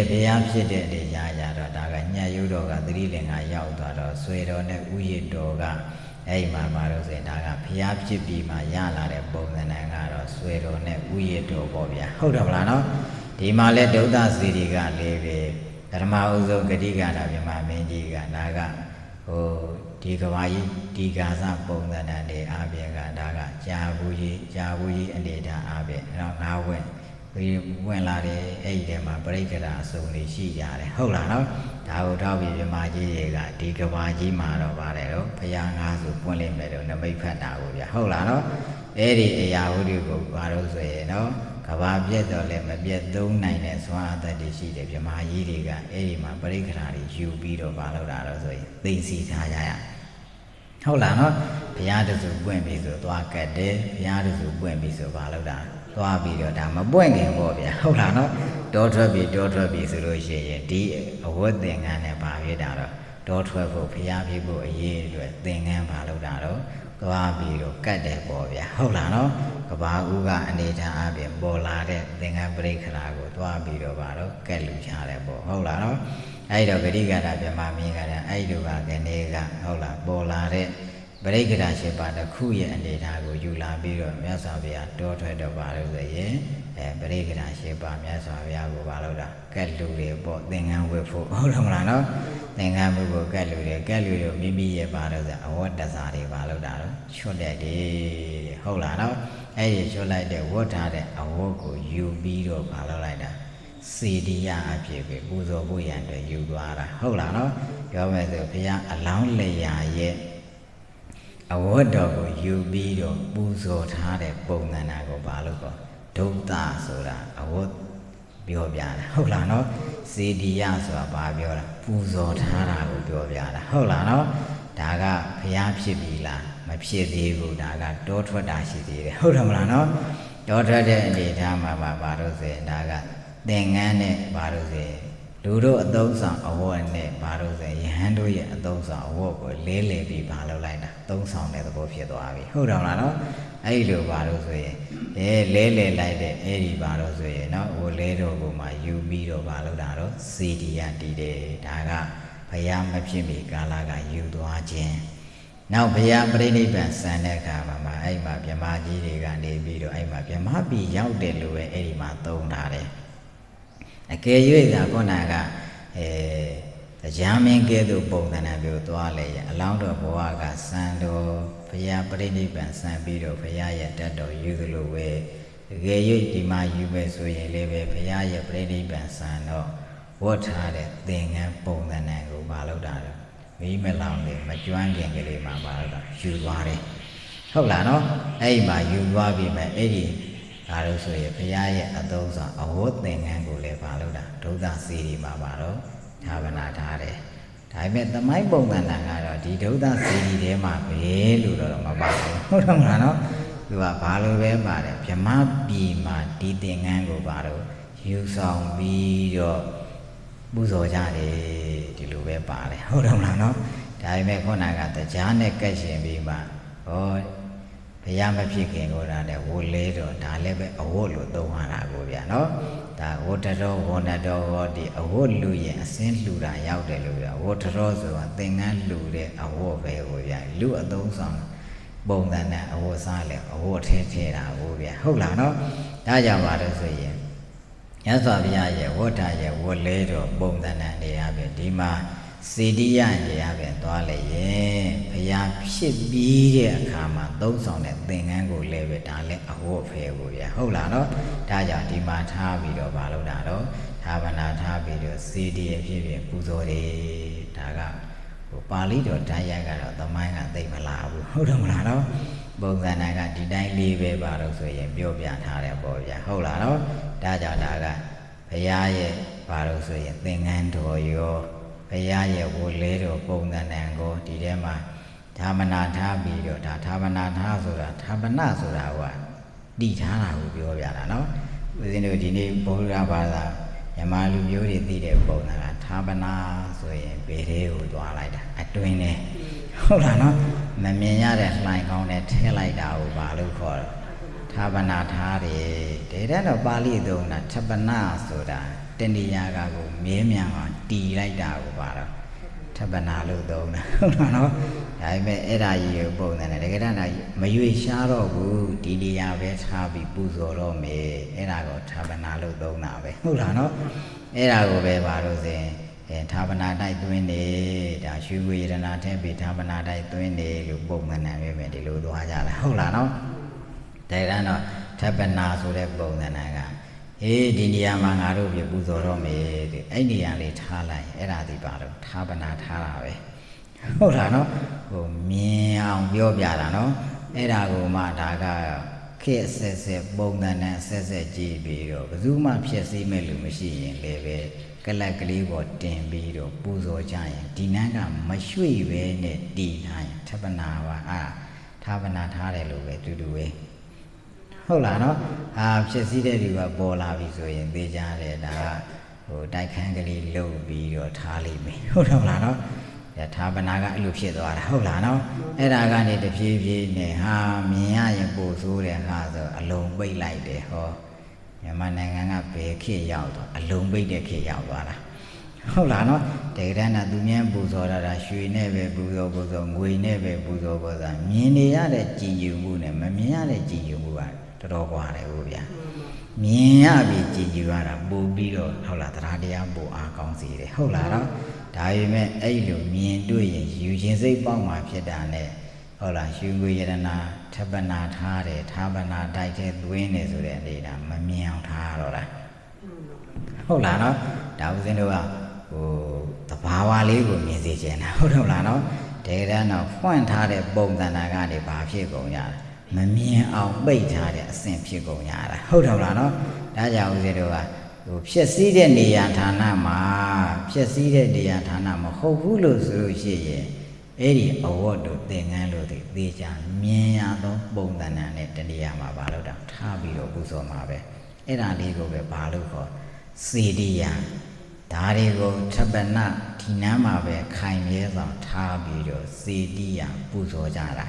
ဘုရားဖြစ်တဲ့အနေရာရတော့ဒါကညှက်ရုပ်တော်ကသတိလင်္ကာရောက်သွားတော့ဆွေတော်နဲ့ဥယျာဉ်တော်ကအဲ့မှာပါလို့ဆိုရင်ဒါကဘုရားဖြစ်ပြီးမှရလာတဲ့ပုံသဏ္ဍာန်ကတော့ဆွေတော်နဲ့ဥယျာဉ်တော်ပေါ့ဗျာဟုတ်တယ်မလားနော်ဒီမှာလဲဒုဒ္ဒစီရီကလေးပဲပထမအဦးဆုံးဂတိကာရဗြဟ္မာမင်းကြီးကဒါကဒီကဘာကြီးဒီကာသပုံသဏ္ဍာန်တွေအားဖြင့်ကဒါကကြာဘူးကြီးအနေထားအားဖြင့်တော့ငါဝင်လာတယ်အဲ့ဒီထဲမှာပရိက္ခရာအစုံတွေရှိကြတယ်ဟုတ်လားနော်ဒါကိုထောက်ပြီးဗြဟ္မာကြီးတွေကဒီကဘာကြီးမှာတော့ပါတယ်တော့ဘုရားငါးစုပွင့်လိမ့်မယ်တော့နမိတ်ဖတ်တာကိုဗျဟုတ်လားနော်အဲ့ဒီအရာဝတ္ထုကိုဘာလို့ဆိုရင်နော်ကဘာပြက်တော့လည်းမပြက်သုံးနိုင်တဲ့စွမ်းအသက်တွေရှိတယ်ဗြဟ္မာကြီးတွေကအဲ့ဒီမှာပရိက္ခရာတွေယူပြီးတော့ဘာလို့တာတော့ဆိုရင်သိသိထားကြရဟုတ်လားနော်ဘုရားတစုပွင့်ပြီဆိုသွားကတ်တယ်ဘုရားတစုပွင့်ပြီဆိုဘာလို့တာသွားပြီးတော့ဒါမပွင့်ခင်ပေါ့ဗျာဟုတ်လားနော်တောထွက်ပြီဆိုလို့ရှိရင်ဒီအဝတ်သင်္ကန်းနဲ့ပါပြတာတော့တောထွက်ဖို့ဘုရားဖြစ်ဖို့အရေးအတွက်သင်္ကန်းပါလို့တာတော့သွားပြီးတော့ကတ်တယ်ပေါ့ဗျာဟုတ်လားနော်ကဘာဦးကအနေထားအပြင်ပေါ်လာတဲ့သင်္ကန်းပရိက္ခရာကိုသွားပြီးတော့ပါတော့ကတ်လူချတယ်ပေါ့ဟုတ်လားနော်အဲ့တော့ဂတိကာရဗြဟ္မာမင်းကလည်းအဲ့ဒီကကနေကဟုတ်လားပေါ်လာတဲ့ပရိက္ခရာရှိပါတစ်ခုရဲ့အနေထားကိုယူလာပြီးတော့မြတ်စွာဘုရားတောထွက်တော့ပါလို့ဆိုရင်ပရိက္ခရာရှိပါမြတ်စွာဘုရားကိုပါလို့တာကတ်လူတွေပေါ့သင်္ကန်းဝတ်ဖို့ဟုတ်တယ်မလားနော်သင်္ကန်းဝတ်ဖို့ကတ်လူတွေမိမိရဲ့ပါလို့ဆိုအဝတ်တစားတွေပါလို့တာတော့ချွတ်တဲ့တယ်ဟုတ်လားနော်အဲ့ဒီချွတ်လိုက်တဲ့ဝတ်ထားတဲ့အဝတ်ကိုယူပြီးတော့ပါလို့လိုက်တာစေတီယအဖြစ်ပဲပူဇော်ဖို့ရန်အတွက်ယူသွားတာဟုတ်လားနော်ပြောမယ်ဆိုဘုရားအလောင်းလျာရဲ့အဝတ်တော်ကိုယူပြီးတော့ပူဇော်ထားတဲ့ပုံသဏ္ဍာန်ကိုဘာလို့ကောဒ ဒုဒ္ဒဆိုတာအဝတ်ပြောပြတာဟုတ်လားနော်စေတီယဆိုတာဘာပြောတာပူဇော်ထားတာကိုပြောပြတာဟုတ်လားနော်ဒါကဘုရားဖြစ်ပြီလားမဖြစ်သေးဘူးဒါကတောထွက်တာရှိသေးတယ်ဟုတ်တယ်မလားနော်တောထွက်တဲ့အနေထားမှာဘာလို့ဆိုရင်ဒါကသင်္ကန်းနဲ့ဘာလို့ဆိုရင်လူတို့အသုံးဆောင်အဝတ်နဲ့ဘာလို့ဆိုရင်ယဟန်တို့ရဲ့အသုံးဆောင်အဝတ်ကိုလဲလှယ်ပြီးဘာလုပ်လိုက်တာသုံးဆောင်တဲ့သဘောဖြစ်သွားပြီဟုတ်တယ်မလားနော်အဲ့လိုဘာလို့ဆိုရင်လဲလှယ်လိုက်တဲ့အဲ့ဒီဘာလို့ဆိုရင်နော်ဟိုလဲတော်ကိုမှယူပြီးတော့ဘာလုပ်တာတော့စေတီယတည်တယ်ဒါကဘုရားမဖြစ်မီကာလကယူသွားခြင်းနောက်ဘုရားပြိဋိဘံဆန်တဲ့အခါမှာအဲ့မှာမြမကြီးတွေကနေပြီးတော့အဲ့မှာမြမပြီရောက်တယ်လို့ပဲအဲ့ဒီမှာသုံးထားတယ်အကယ်၍သာခုနကတရားမင်းကဲ့သို့ပုံသဏ္ဍာန်မျိုးသွားလေအလောင်းတော်ဘဝကစံတော်ဘုရားပြိဋိဘံဆန်ပြီးတော့ဘုရားရဲ့တတ်တော်ယူသလိုပဲအကယ်၍ဒီမှာယူပဲဆိုရင်လည်းပဲဘုရားရဲ့ပြိဋိဘံဆန်တော့ဝတ်ထားတဲ့သင်္ကန်းပုံသဏ္ဍာန်ကိုမလုပ်တာတော့မီးမလောင်လေမကျွမ်းခင်ကလေးမှမလုပ်တာယူသွားတယ်ဟုတ်လားနော်အဲ့ဒီမှာယူသွားပြီမဲ့အဲ့ဒီဒါလို့ဆိုရင်ဘုရားရဲ့အသုံးဆောင်အဝတ်သင်္ကန်းကိုလည်းပါလို့တာဒုဒ္ဒစီဒီမှာပါတော့ဌာပနာထားတယ်ဒါပေမဲ့သမိုင်းပုံသဏ္ဍာန်ကတော့ဒီဒုဒ္ဒစီဒီထဲမှာပဲလို့တော့မပါဘူးဟုတ်တယ်မလားနော်သူကဘာလို့ပဲပါတယ်ဗြဟ္မပြည်မှာဒီသင်္ကန်းကိုပါတော့ယူဆောင်ပြီးတော့ပူဇော်ကြတယ်ဒီလိုပဲပါတယ်ဟုတ်တယ်မလားနော်ဒါပေမဲ့ခုနကတရားနဲ့ကက်ရှင်ပြီးမှဟောဘုရားမဖြစ်ခင်ကိုဒါနဲ့ဝလဲတော့ဒါလည်းပဲအဝတ်လို့သုံးရတာကိုဗျာနော်ဒါဝတ္တရောဝဏ္ဏတော်ဟောဒီအဝတ်လူရင်အစင်းလှူတာရောက်တယ်လို့ဗျာဝတ္တရောဆိုတာသင်္ကန်းလှူတဲ့အဝတ်ပဲကိုဗျာလူအသုံးဆောင်ပုံသဏ္ဍာန်အဝတ်စားလဲအဝတ်ထဲတာကိုဗျာဟုတ်လားနော်ဒါကြောင့်ပါလို့ဆိုရင်မြတ်စွာဘုရားရဲ့ဝတ္တရဲ့ဝလဲတော်ပုံသဏ္ဍာန်တွေအပြင်ဒီမှာစေတိယရေအပြင်သွားလေရင်ဘုရားဖြစ်ပြီးတဲ့အခါမှာသုံးဆောင်တဲ့သင်္ကန်းကိုလည်းပဲဒါလည်းအဝတ်ဖဲကိုဗျာဟုတ်လားနော်ဒါကြောင့်ဒီမှာထားပြီးတော့မလုပ်တာတော့ဌာပနာထားပြီးတော့စေတိယဖြစ်ဖြစ်ပူဇော်တယ်ဒါကဟိုပါဠိတော်တရားကတော့သမိုင်းကသိမလားဘူးဟုတ်တယ်မလားနော်ပုံစံနာကဒီတိုင်းလေးပဲပါလို့ဆိုရင်ပြောပြထားတယ်ပေါ့ဗျာဟုတ်လားနော်ဒါကြောင့်ဒါကဘုရားရဲ့ပါလို့ဆိုရင်သင်္ကန်းတော်ရောဘုရားရဲ့ဝလဲတော်ပုံသဏ္ဍာန်ကိုဒီထဲမှာဌာပနာထားပြီးတော့ဒါဌာပနာထားဆိုတာဌာပနာဆိုတာကတည်ထားတာကိုပြောပြတာနော်ဦးဇင်းတို့ဒီနေ့ဗုဒ္ဓဘာသာမြန်မာလူမျိုးတွေသိတဲ့ပုံစံကဌာပနာဆိုရင်ဘယ်သေးကိုသွားလိုက်တာအတွင်းနဲ့ဟုတ်လားနော်မမြင်ရတဲ့လှိုင်ကောင်းနဲ့ထဲလိုက်တာကိုဘာလို့ခေါ်တော့ဌာပနာထားတယ်ဒါတဲ့တော့ပါဠိသုံးတာဌပနာဆိုတာတဏှာကကိုမြဲမြံအောင်တီလိုက်တာကိုပါတော့ဌပနာလို့သုံးတာဟုတ်လားနော်ဒါပေမဲ့အဲ့ဒါကြီးကိုပုံစံနဲ့တကယ်တမ်းမရွေရှားတော့ဘူးဒီနေရာပဲထားပြီးပူဇော်တော့မယ်အဲ့ဒါကိုဌပနာလို့သုံးတာပဲဟုတ်လားနော်အဲ့ဒါကိုပဲပါလို့ဆိုရင်ဌာပနာတိုက်သွင်းနေဒါရွှေဝေရဏထဲပြီးဌာပနာတိုက်သွင်းနေလို့ပုံမှန်နာပဲဒီလိုသွားကြတာဟုတ်လားနော်ဒါကတော့ဌပနာဆိုတဲ့ပုံစံကဒီနေရာမှာငါတို့ပြပူဇော်တော့မယ်တဲ့အဲ့နေရာလေးထားလိုက်အဲ့ဒါဒီပါတော့ဌာပနာထားတာပဲဟုတ်လားနော်ဟိုမြင်အောင်ပြောပြတာနော်အဲ့ဒါကိုမှဒါကခေတ်ဆက်ပုံသဏ္ဍာန်ဆက်ကြည့်ပြီးတော့ဘယ်သူမှဖြစ်စည်းမဲ့လူမရှိရင်လည်းပဲကလပ်ကလေးပေါ်တင်ပြီးတော့ပူဇော်ကြရင်ဒီနန်းကမရွှေ့ပဲနဲ့တည်ထားရင်ဌပနာပါဌာပနာထားတယ်လို့ပဲတူတူပဲဟုတ်လားနော်ဖြစ်စည်းတဲ့လူကပေါ်လာပြီဆိုရင်သိကြတယ်ဒါဟိုတိုက်ခန်းကလေးလှုပ်ပြီးတော့ထားလိမ့်မယ်ဟုတ်တယ်မလားနော်ဌာပနာကအဲ့လိုဖြစ်သွားတာဟုတ်လားနော်အဲ့ဒါကနေတဖြည်းဖြည်းနဲ့မြင်ရရင်ပို့ဆိုးတယ်ဆိုအလုံးပိတ်လိုက်တယ်ဟောမြန်မာနိုင်ငံကဘယ်ခေတ်ရောက်တော့အလုံးပိတ်တဲ့ခေတ်ရောက်သွားတာဟုတ်လားနော်တကယ်တမ်းကသူများပူဇော်တာရွှေနဲ့ပဲပူဇော်ငွေနဲ့ပဲပူဇော်မြင်နေရတဲ့ကြည်ညိုမှုနဲ့မမြင်ရတဲ့ကြည်ညိုမှုကတော်တော်ကွာတယ်ဟုတ်ဗျာမြင်ရပြီးကြည်ညိုရတာပို့ပြီးတော့ဟုတ်လားတရားတရားပို့အားကောင်းစေတယ်ဟုတ်လားနော်ဒါပေမဲ့အဲ့လိုမြင်တွေ့ရင်ယူခြင်းစိတ်ပေါက်မှာဖြစ်တာနဲ့ဟုတ်လားရွှေငွေရတနာဌပနာထားတယ်ဌာပနာတိုက်တဲ့သွင်းတယ်ဆိုတဲ့အနေဒါမမြင်အောင်ထားတော့တာဟုတ်လားနော်ဒါဦးဇင်းတို့ကဟိုသဘာဝလေးကိုမြင်စေချင်တာဟုတ်တယ်မလားနော်တကယ်တမ်းတော့ဖွင့်ထားတဲ့ပုံသဏ္ဍာန်ကနေဘာဖြစ်ကုန်ကြလဲ မမြင်အောင်ပိတ်ထားတဲ့အဆင့်ဖြစ်ကုန်ကြတာဟုတ်တယ်မလားနော်ဒါကြောင့်ဦးဇင်းတို့ကဖြစ်စည်းတဲ့နေရာဌာနမှာဖြစ်စည်းတဲ့နေရာဌာနမဟုတ်ဘူးလို့ဆိုလို့ရှိရင်အဲ့ဒီအဝတ်တို့သင်္ကန်းလို့သိကြမြင်ရသောပုံသဏ္ဍာန်နဲ့တနေရာမှာဘာလို့တော့ထားပြီးတော့ပူဇော်မှာပဲအဲ့ဒါလေးကိုပဲဘာလို့ခေါ်စေတီယံဒါတွေကိုထပနဒီနန်းမှာပဲခိုင်ရဲဆောင်ထားပြီးတော့စေတီယံပူဇော်ကြတာ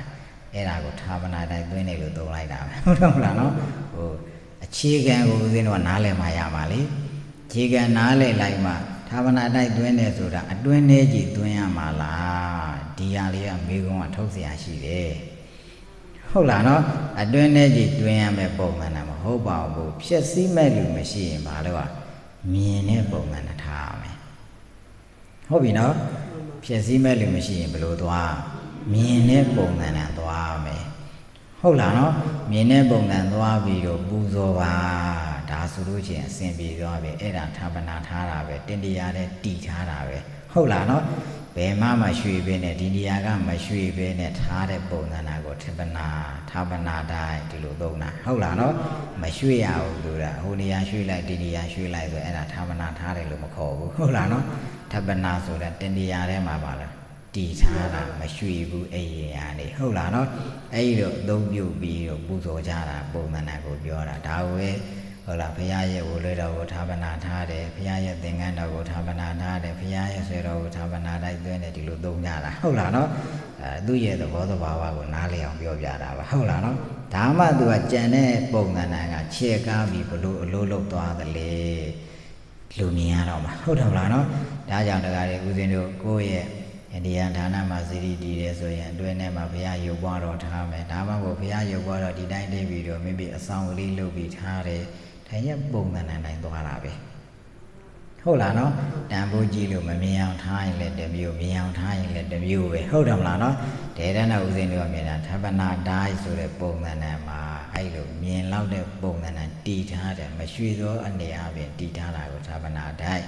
အဲ့ဒါကိုဌာပနာတိုင်းသွင်းနေလို့သုံးလိုက်တာပဲဟုတ်တယ်မလားနော်ဟိုအခြေခံကိုဦးဇင်းတို့ကနားလည်မှရပါလေအခြေခံနားလည်လိုက်မှဌာပနာတိုင်းသွင်းတယ်ဆိုတာအတွင်းထဲကြီးသွင်းရမှာလားဒီဟာလေးကမိကုံးကထုတ်เสียရှိတယ်ဟုတ်လားနော်အတွင်းထဲကြီးသွင်းရမယ်ပုံမှန်တာမဟုတ်ပါဘူးဖြစ်စည်းမဲ့လူမရှိရင်ဘာလို့ကမြင်တဲ့ပုံမှန်တာထားရမယ်ဟုတ်ပြီနော်ဖြစ်စည်းမဲ့လူမရှိရင်ဘယ်လိုသွားမြင်တဲ့ပုံမှန်တာသွားမယ်ဟုတ်လားနော်မြင်တဲ့ပုံစံသွားပြီးတော့ပူဇော်ပါဒါဆိုလို့ချင်းအစဉ်ပြေသွားပြီအဲ့ဒါဌာပနာထားတာပဲတင်တရားနဲ့တည်ထားတာပဲဟုတ်လားနော်ဘယ်မှမရွှေ့ဘဲနဲ့ဒီနေရာကမရွှေ့ဘဲနဲ့ထားတဲ့ပုံစံနာကိုဌာပနာတိုင်းဒီလိုသုံးတာဟုတ်လားနော်မရွှေ့ရဘူးဆိုတာဟိုနေရာရွှေ့လိုက်ဒီနေရာရွှေ့လိုက်ဆိုအဲ့ဒါဌာပနာထားတယ်လို့မခေါ်ဘူးဟုတ်လားနော်ဌာပနာဆိုတာတင်တရားထဲမှာပါလားတည်ထားတာမရွှေ့ဘူးအဲ့ဒီဟာနေဟုတ်လားနော်အဲ့လိုအသုံးပြုပြီးတော့ပူဇော်ကြတာပုံမှန်တာကိုပြောတာဒါကိုပဲဟုတ်လားဘုရားရဲ့ဝိလွဲတော်ကိုဌာပနာထားတယ်ဘုရားရဲ့သင်္ကန်းတော်ကိုဌာပနာထားတယ်ဘုရားရဲ့ဆွေတော်ကိုဌာပနာတိုင်းသွင်းတယ်ဒီလိုသုံးကြတာဟုတ်လားနော်သူ့ရဲ့သဘောတဘာဝကိုနားလည်အောင်ပြောပြတာပါဟုတ်လားနော်ဒါမှသူကကြံတဲ့ပုံမှန်တာကခြေကားပြီးဘလို့အလိုလုပ်သွားသလဲလူမြင်ရတော့မှာဟုတ်တယ်မလားနော်ဒါကြောင့်တရားတွေဦးဇင်းတို့ကိုယ့်ရဲ့ဒီယံဌာနမှာဇီတိတည်တယ်ဆိုရင်အတွင်းထဲမှာဘုရားရုပ်ပွားတော်ထားမယ်ဒါမှမဟုတ်ဘုရားရုပ်ပွားတော်ဒီတိုင်းတိတ်ပြီးတော့မိမိအဆောင်လေးလုပ်ပြီးထားတယ်ဒါရဲ့ပုံသဏ္ဍာန်တိုင်းသွားတာပဲဟုတ်လားနော်တန်ဖိုးကြီးလို့မမြင်အောင်ထားရင်လည်းတစ်မျိုးမြင်အောင်ထားရင်လည်းတစ်မျိုးပဲဟုတ်တယ်မလားနော်ဒေသနာဥစဉ်တို့ကမြင်တာဌာပနာတိုင်းဆိုတဲ့ပုံသဏ္ဍာန်မှာအဲ့လိုမြင်လောက်တဲ့ပုံသဏ္ဍာန်တည်ထားတယ်မရွှေသောအနေအချင်းတည်ထားတာကိုဌာပနာတိုင်း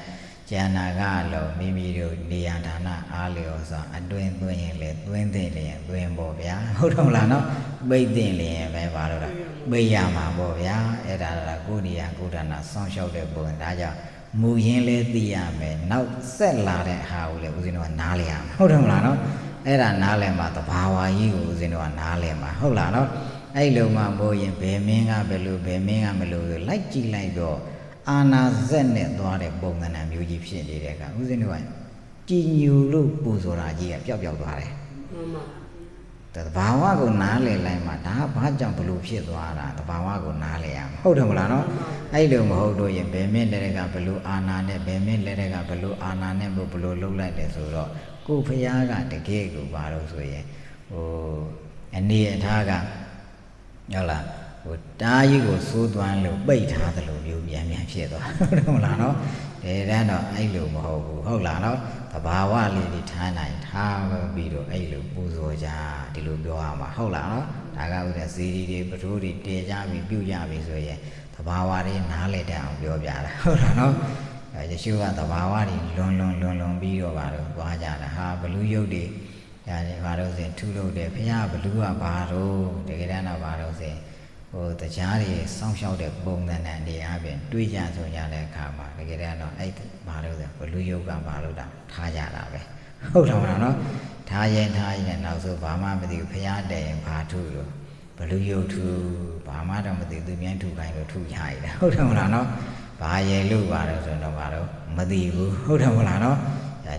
ကျန်တာကလုံးမိမိတို့နေရာဌာနအားလျော်စွာအတွင်းသွင်းရင်လည်းသွင်းသိလျင်သွင်းပေါ့ဗျာဟုတ်တော့မလားနော်ပိတ်သိလျင်ပဲပါတော့တာပိတ်ရမှာပေါ့ဗျာအဲ့ဒါကကိုယ်နေရာကိုယ်ဌာနစောင့်ရှောက်တဲ့ပုံဒါကြောင့်မူရင်းလည်းသိရမယ်နောက်ဆက်လာတဲ့ဟာကိုလည်းဦးဇင်းတို့ကနားလည်ရမှာဟုတ်တယ်မလားနော်အဲ့ဒါနားလည်မှာသဘာဝကြီးကိုဦးဇင်းတို့ကနားလည်မှာဟုတ်လားနော်အဲ့လိုမှမို့ရင်ဘယ်မင်းကဘယ်လိုဘယ်မင်းကမလို့ဆိုလိုက်ကြည့်လိုက်တော့အာနာဇက်နဲ့သွားတဲ့ပုံသဏ္ဍာန်မျိုးကြီးဖြစ်နေတဲ့ကဦးဇင်းတို့ကကြည်ညိုလို့ပူဇော်တာကြီးကပျောက်ပျောက်သွားတယ်မှန်ပါတဘာဝကိုနားလည်လိုက်မှဒါကဘာကြောင့်ဘလို့ဖြစ်သွားတာတဘာဝကိုနားလည်ရမှာဟုတ်တယ်မလားနော်အဲ့လိုမဟုတ်တော့ရင်ဘယ်မင်းလက်တွေကဘလို့အာနာနဲ့ဘယ်မင်းလက်တွေကဘလို့အာနာနဲ့ဘလို့လှုပ်လိုက်တယ်ဆိုတော့ကိုဖျားကတကယ်ကိုဘာလို့ဆိုရင်ဟိုအနေအထားကဟုတ်လားဟိုတားကြီးကိုစိုးသွမ်းလို့ပိတ်ထားသလိုမျိုးပြန်ဖြစ်သွားဟုတ်တယ်မလားနော်ဒါတန်းတော့အဲ့လိုမဟုတ်ဘူးဟုတ်လားနော်သဘာဝလေးတွေထားနိုင်ထားပြီးတော့အဲ့လိုပူဇော်ကြဒီလိုပြောရမှာဟုတ်လားနော်ဒါကဥဒ္ဒဇီရီတွေပထိုးတွေတည်ကြပြီးပြုကြပြီးဆိုရင်သဘာဝတွေနားလည်တတ်အောင်ပြောပြတာဟုတ်လားနော်ယေရှုကသဘာဝတွေလွန်ပြီးတော့ပါတော့သွားကြတာဟာဘလူးရုပ်တွေဒါတွေဘာလို့ဆိုရင်ထူလို့တယ်ဘုရားဘလူးကဘာတော့တကယ်တမ်းတော့ဘာလို့ဆိုရင်ဟိုတရားတွေစောင့်ရှောက်တဲ့ပုံသဏ္ဍာန်တွေအပြင်တွေးကြဆိုကြတဲ့အခါမှာတကယ်တမ်းတော့အဲ့ဘာလို့ဆိုဘလူးယုတ်ကဘာလို့တောင်ထားကြတာပဲဟုတ်တယ်မလားနော်ထားရင်နောက်ဆိုဘာမှမသိဘူးဖျားတယ်ရင်ဘာထုလို့ဘလူးယုတ်ထုဘာမှတော့မသိသူမြန်ထုခိုင်းလို့ထုချရည်ဟုတ်တယ်မလားနော်ဘာရဲ့လို့ပါတော့ဆိုတော့ဘာလို့မသိဘူးဟုတ်တယ်မလားနော်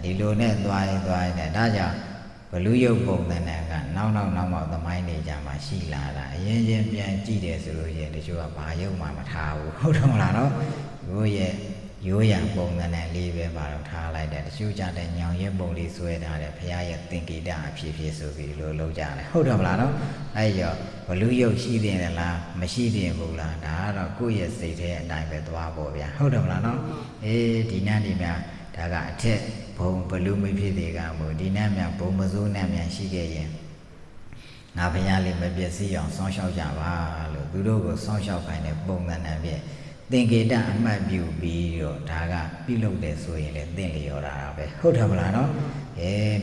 ဒီလိုနဲ့သွားရင်ဒါကြောင့်ဘလူးယုတ်ပုံသဏ္ဍာန်ကနောက်မှသမိုင်းနေကြမှာရှိလာတာအရင်ချင်းပြန်ကြည့်တယ်ဆိုလို့ရင်တချို့ကဘာယုတ်မှမထားဘူးဟုတ်တယ်မလားနော်ကိုယ့်ရဲ့ရိုးရံပုံသဏ္ဍာန်လေးပဲပါတော့ထားလိုက်တယ်တချို့ကြတဲ့ညောင်ရဲပုံလေးဆွဲထားတယ်ဘုရားရဲ့သင်္ကေတအဖြစ်ဆိုပြီးလို့လုပ်ကြတယ်ဟုတ်တယ်မလားနော်အဲ့ရောဘလူးယုတ်ရှိတယ်လားမရှိတယ်ဘူးလားဒါကတော့ကိုယ့်ရဲ့စိတ်ထဲအတိုင်းပဲသွားပေါ့ဗျာဟုတ်တယ်မလားနော်အေးဒီနန်းဒီများဒါကအထက်ဘုံဘလူးမဖြစ်သေးကမို့ဒီနန်းများဘုံမစိုးနန်းများရှိခဲ့ရင်ငါဘုရားလေးမပြည့်စည်အောင်စောင့်ရှောက်ကြပါလို့သူတို့ကိုစောင့်ရှောက်ခိုင်းတဲ့ပုံသဏ္ဍာန်ဖြင့်သင်္ကေတအမှတ်ပြုပြီးတော့ဒါကပြုလုပ်တယ်ဆိုရင်လည်းသင်လျော်တာပဲဟုတ်တယ်မလားနော်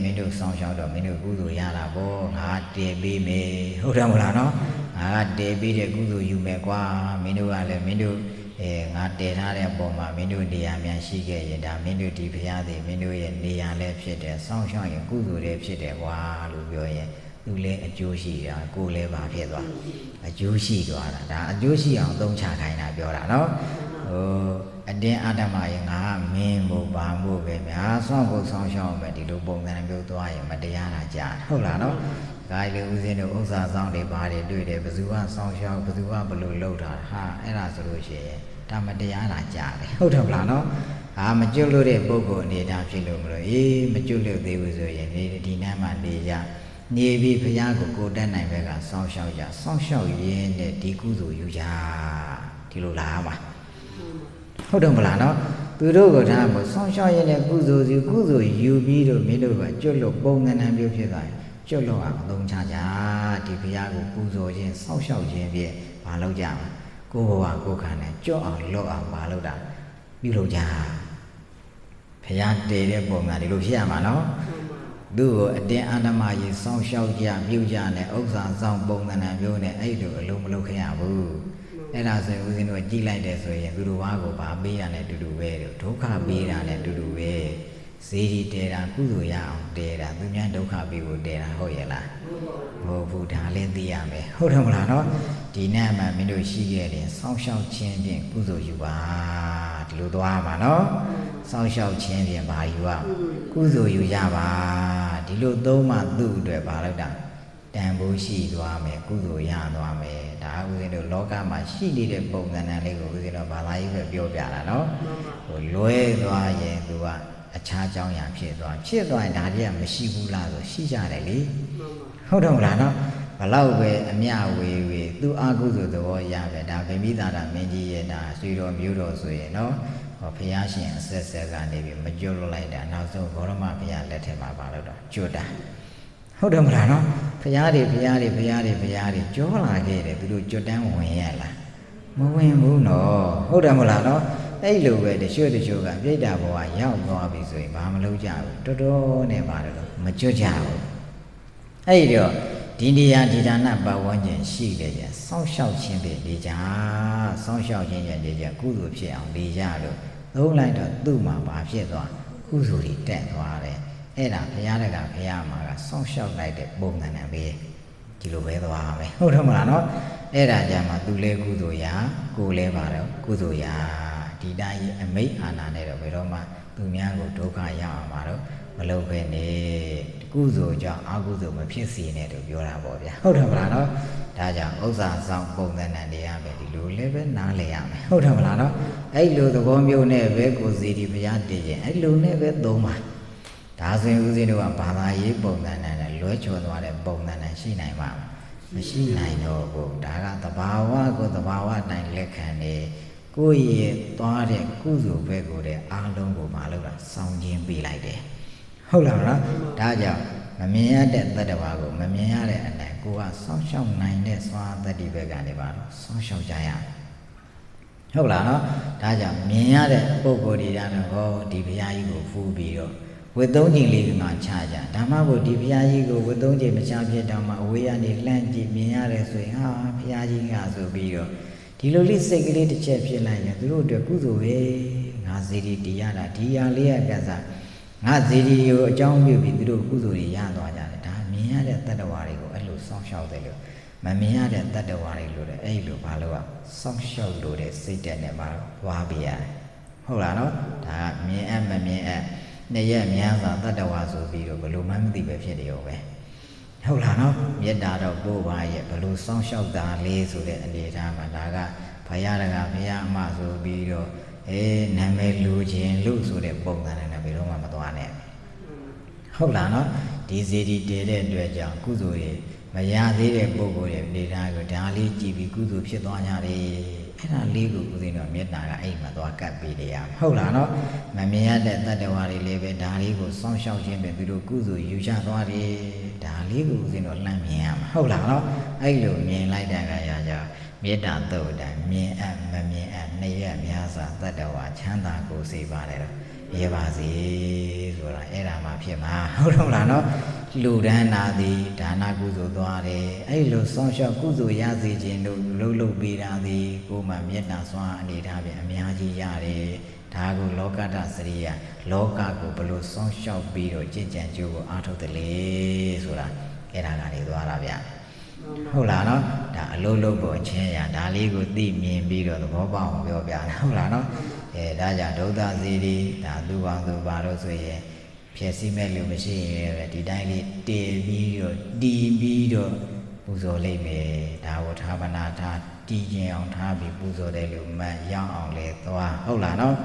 မင်းတို့စောင့်ရှောက်တော့မင်းတို့ကုသိုလ်ရတာပေါ့ငါတည်ပေးမယ်ဟုတ်တယ်မလားနော်ငါ တေပြီးတဲ့ကုသိုလ်ယူမယ်ကွာမင်းတို့ကလည်းမင်းတို့ငါတည်ထားတဲ့အပေါ်မှာမင်းတို့နေရာများရှိခဲ့ရင်ဒါမင်းတို့ဒီဘုရားသည်မင်းတို့ရဲ့နေရာလည်းဖြစ်တယ်စောင့်ရှောက်ရင်ကုသိုလ်လည်းဖြစ်တယ်ကွာလို့ပြောရင်သူလည်းအကျိုးရှိတာကိုယ်လည်းပါဖြစ်သွားအကျိုးရှိသွားတာဒါအကျိုးရှိအောင်သုံးချခိုင်းတာပြောတာနော်အတင်းအဓမ္မရင်ငါမင်းမို့ဘာမို့ပဲများစောင့်ဖို့စောင့်ရှောက်မယ်ဒီလိုပုံစံမျိုးသွားရင်မတရားတာကြာဟုတ်လားနော်ဒါလေဦးဇင်းတို့ဥစ္စာဆောင်တွေဘာတွေတွေ့တယ်ဘယ်သူကစောင့်ရှောက်ဘယ်သူကဘလို့လုပ်တာဟာအဲ့ဒါဆိုလို့ရှိရင်ဒါမတရားတာကြာတယ်ဟုတ်တယ်မလားနော်မကျွတ်လို့တဲ့ပုဂ္ဂိုလ်အနေဒါဖြစ်လို့မလို့မကျွတ်လို့သေးဘူးဆိုရင်ဒီနားမှာနေကြနေပြီးဘုရားကိုတက်နိုင်ဘက်ကစောင့်ရှောက်ကြစောင့်ရှောက်ရင်းနဲ့ဒီကုသိုလ်ယူကြဒီလိုလားပါဟုတ်တယ်မလားနော်သူတို့ကဒါကိုစောင့်ရှောက်ရင်းနဲ့ကုသိုလ်ယူပြီးတော့မင်းတို့ကကျွတ်လို့ပုံငဏ္ဍမျိုးဖြစ်သွားရင်ကျွတ်လို့အောင်သုံးချကြဒီဘုရားကိုပူဇော်ခြင်းစောင့်ရှောက်ခြင်းဖြင့်မလုပ်ကြဘူးကိုယ်ဘဝကိုယ်ခန္ဓာကျွတ်အောင်လုပ်အောင်မလုပ်တာပြုလုပ်ကြဘုရားတည်တဲ့ပုံကဒီလိုဖြစ်ရမှာနော်သူ့ကိုအတင်းအဓမ္မကြီးစောင့်ရှောက်ကြပြုကြနဲ့ဥစ္စာဆောင်ပုံသဏ္ဍာန်မျိုးနဲ့အဲ့လိုအလုံးမလုပ်ခဲ့ရဘူးအဲ့ဒါဆိုရင်ဦးဇင်းတို့ကြည်လိုက်တယ်ဆိုရင်သူတို့ဘာကိုဗာပေးရတဲ့တူတူပဲဒုက္ခပေးတာနဲ့တူတူပဲဇေဒီတဲတာကုသိုလ်ရအောင်တဲတာသူများဒုက္ခပေးဖို့တဲတာဟုတ်ရဲ့လားမဟုတ်ဘူးဒါလည်းသိရမယ်ဟုတ်တယ်မလားနော်ဒီနေ့မှမင်းတို့ရှိခဲ့တယ်စောင့်ရှောက်ခြင်းဖြင့်ကုသိုလ်ယူပါဒီလိုသွားမှာနော်စောင့်ရှောက်ခြင်းဖြင့်ဘာယူရကုသိုလ်ယူရပါဒီလိုသုံးမှသူ့အတွက်ဘာလို့တာတန်ဖိုးရှိသွားမယ်ကုသိုလ်ရသွားမယ်ဒါဦးဇင်းတို့လောကမှာရှိနေတဲ့ပုံစံလေးကိုဦးဇင်းတို့ဘာသာရေးပဲပြောပြတာနော်လွဲသွားရင်သူကအခြားကြောင်းရာဖြစ်သွားရင်ဒါတွေကမရှိဘူးလားဆိုရှိကြတယ်လေဟုတ်တယ်မလားနော်ဘလောက်ပဲအမြဝေဝေသူအာကုသိုလ်သဘောရပဲဒါဗိမိသာရမင်းကြီးရဲ့ဒါဆွေတော်မျိုးတော်ဆိုရင်နော်ဘုရားရှင်အဆက်ဆက်ကနေပြီးမကျွတ်လွတ်လိုက်တာနောက်ဆုံးဘောရမဘုရားလက်ထက်မှာပါလို့တော့ကျွတ်တာဟုတ်တယ်မလားနော်ဘုရားတွေကြောလာခဲ့တယ်သူတို့ကျွတ်တန်းဝင်ရလားမဝင်ဘူးနော်ဟုတ်တယ်မလားနော်အဲ့လိုပဲတချို့ကပြိတ္တာဘဝရောက်သွားပြီဆိုရင်ဘာမလုပ်ကြဘူးတော်တော်နဲ့ပါတယ်လို့မကျွတ်ကြဘူးအဲ့တော့ဒီနေရာဒီဌာနပတ်ဝန်းကျင်ရှိတယ်ကြစောင့်ရှောက်ခြင်းဖြင့်နေကြစောင့်ရှောက်ခြင်းဖြင့်နေကြကုသိုလ်ဖြစ်အောင်နေကြလို့သုံးလိုက်တော့သူ့မှာဘာဖြစ်သွားကုသိုလ်တွေတက်သွားတယ်အဲ့ဒါဘုရားတကဘုရားမှာကစောင့်ရှောက်လိုက်တဲ့ပုံစံနဲ့ပဲဒီလိုပဲသွားမယ်ဟုတ်တယ်မလားနော်အဲ့ဒါကြမှာသူလဲကုသိုလ်ရာကိုယ်လဲပါတော့ကုသိုလ်ရာဒီတိုင်းအမိတ်အာဏာနဲ့တော့ဘယ်တော့မှသူများကိုဒုက္ခရအောင်မှာတော့မလုပ်ဘဲနဲ့ကုသိုလ်ကြောင့်အကုသိုလ်မဖြစ်စေနဲ့လို့ပြောတာပေါ့ဗျာဟုတ်တယ်မလားနော်ဒါကြောင့်ဥစ္စာဆောင်ပုံသဏ္ဍာန်တွေရမယ်ဒီလိုလည်းပဲနားလည်ရမယ်ဟုတ်တယ်မလားနော်အဲ့လိုသဘောမျိုးနဲ့ပဲကိုစီဒီဘုရားတည်ခြင်းအဲ့လိုနဲ့ပဲသုံးပါဒါဆိုရင်ဦးဇင်းတို့ကဘာသာရေးပုံသဏ္ဍာန်နဲ့လွဲချော်သွားတဲ့ပုံသဏ္ဍာန်ရှိနိုင်မှာမရှိနိုင်တော့ဘူးဒါကသဘာဝကိုသဘာဝတိုင်းလက်ခံနေကိုယ့်ရဲ့သွားတဲ့ကုသိုလ်ဘက်ကိုတဲ့အားလုံးကိုမလုပ်တာစောင့်ခြင်းပေးလိုက်တယ်ဟုတ်လားနော်ဒါကြောင့်မမြင်ရတဲ့တတ္တဝါကိုမမြင်ရတဲ့အတိုင်းကိုကစောင့်ရှောက်နိုင်တဲ့စွာတတ္တိဘက်ကနေပါတော့စောင့်ရှောက်ကြရဟုတ်လားနော်ဒါကြောင့်မြင်ရတဲ့ပုဂ္ဂိုလ်တွေကတော့ဟောဒီဘုရားကြီးကိုဖူးပြီးတော့ဝတ်သုံးချိန်လေးမှခြားကြဓမ္မဘုဒီဘုရားကြီးကိုဝတ်သုံးချိန်မခြားဖြစ်တော့မှအဝေးကနေလှမ်းကြည့်မြင်ရတယ်ဆိုရင်ဟာဘုရားကြီးကဆိုပြီးတော့ဒီလိုလေးစိတ်ကလေးတစ်ချက်ဖြစ်လိုက်ရင်သူတို့အတွက်ကုသိုလ်ပဲငါဇေဒီတရားတာဒီဟာလေးရဲ့ကစားငါဇေဒီကိုအကြောင်းပြုပြီးသူတို့ကုသိုလ်တွေရသွားကြတယ်ဒါမြင်ရတဲ့တတ္တဝါတွေကိုအဲ့လိုစောင့်ရှောက်တယ်လို့မမြင်ရတဲ့တတ္တဝါတွေလို့တဲ့အဲ့လိုဘာလို့စောင့်ရှောက်လို့တဲ့စိတ်တက်နဲ့ပါဝါပြရတယ်ဟုတ်လားနော်ဒါကမြင်အပ်မမြင်အပ်နှစ်ရက်များစွာတတ္တဝါဆိုပြီးတော့ဘလို့မှမသိပဲဖြစ်တယ်ရောပဲဟုတ်လားနော်မေတ္တာတော့ပို့ပါရဲ့ဘလို့စောင့်ရှောက်တာလေးဆိုတဲ့အနေအထားမှာဒါကဘုရားတကဘုရားအမဆိုပြီးတော့နာမည်လူချင်းလို့ဆိုတဲ့ပုံစံနဲ့ဘယ်တော့မှမသွားနဲ့ဟုတ်လားနော်ဒီဇေဒီတည်တဲ့အတွက်ကြောင့်ကုသိုလ်တွေမရသေးတဲ့ပုဂ္ဂိုလ်တွေအနေထားကိုဒါလေးကြည့်ပြီးကုသိုလ်ဖြစ်သွားကြတယ်အဲ့ဒါလေးကိုဦးဇင်းတော်မေတ္တာကအဲ့မှာသွားကပ်ပေးတယ်ရဟုတ်လားနော်မမြင်ရတဲ့တတ္တဝါတွေလည်းပဲဒါလေးကိုစောင့်ရှောက်ခြင်းပဲသူတို့ကုသိုလ်ယူချသွားတယ်ဒါလေးကိုဦးဇင်းတော်လှမ်းမြင်ရမှာဟုတ်လားနော်အဲ့လိုမြင်လိုက်တဲ့အခါကျတော့မေတ္တာသုတ်တံမြင်အပ်မမြင်အပ်နှစ်ရက်များစွာတတ္တဝါချမ်းသာကိုယ်စေပါတယ်တော့ရပါစေဆိုတာအဲ့ဒါမှဖြစ်မှာဟုတ်တော့လားနော်ဒ လူဒန်းနာသည်ဒါနကုသိုလ်သွားတယ်အဲ့လိုဆောင်းလျှောက်ကုသိုလ်ရစေခြင်းတို့လှုပ်ပေးတာသည်ကိုယ်မှာမေတ္တာစွမ်းအနေထားဖြင့်အများကြီးရတယ်ဒါကိုလောကတ္တစရိယလောကကိုဘလို့ဆောင်းလျှောက်ပြီးတော့ကြင်ကြံကြိုးကိုအားထုတ်တယ်လေဆိုတာအဲ့ဒါကနေသွားတာဗျဟုတ်လားနော်ဒါအလုံးလုံးပေါ်ချင်းရဒါလေးကိုသိမြင်ပြီးတော့သဘောပေါက်အောင်ပြောပြတာဟုတ်လားနော်ဒါကြောင့်ဒုသစီရီဒါသူ့ဘောင်သူဘာလို့ဆိုရင်ဖြည့်စည်းမဲ့လို့မရှိရင်ပဲဒီတိုင်းလေးတည်ပြီးတော့တီးပြီးတော့ပူဇော်လိုက်မယ်ဒါကိုသာမဏေထားတီးကျင်အောင်ထားပြီးပူဇော်တယ်လို့မှတ်ရောက်အောင်လေသွားဟုတ်လားနော်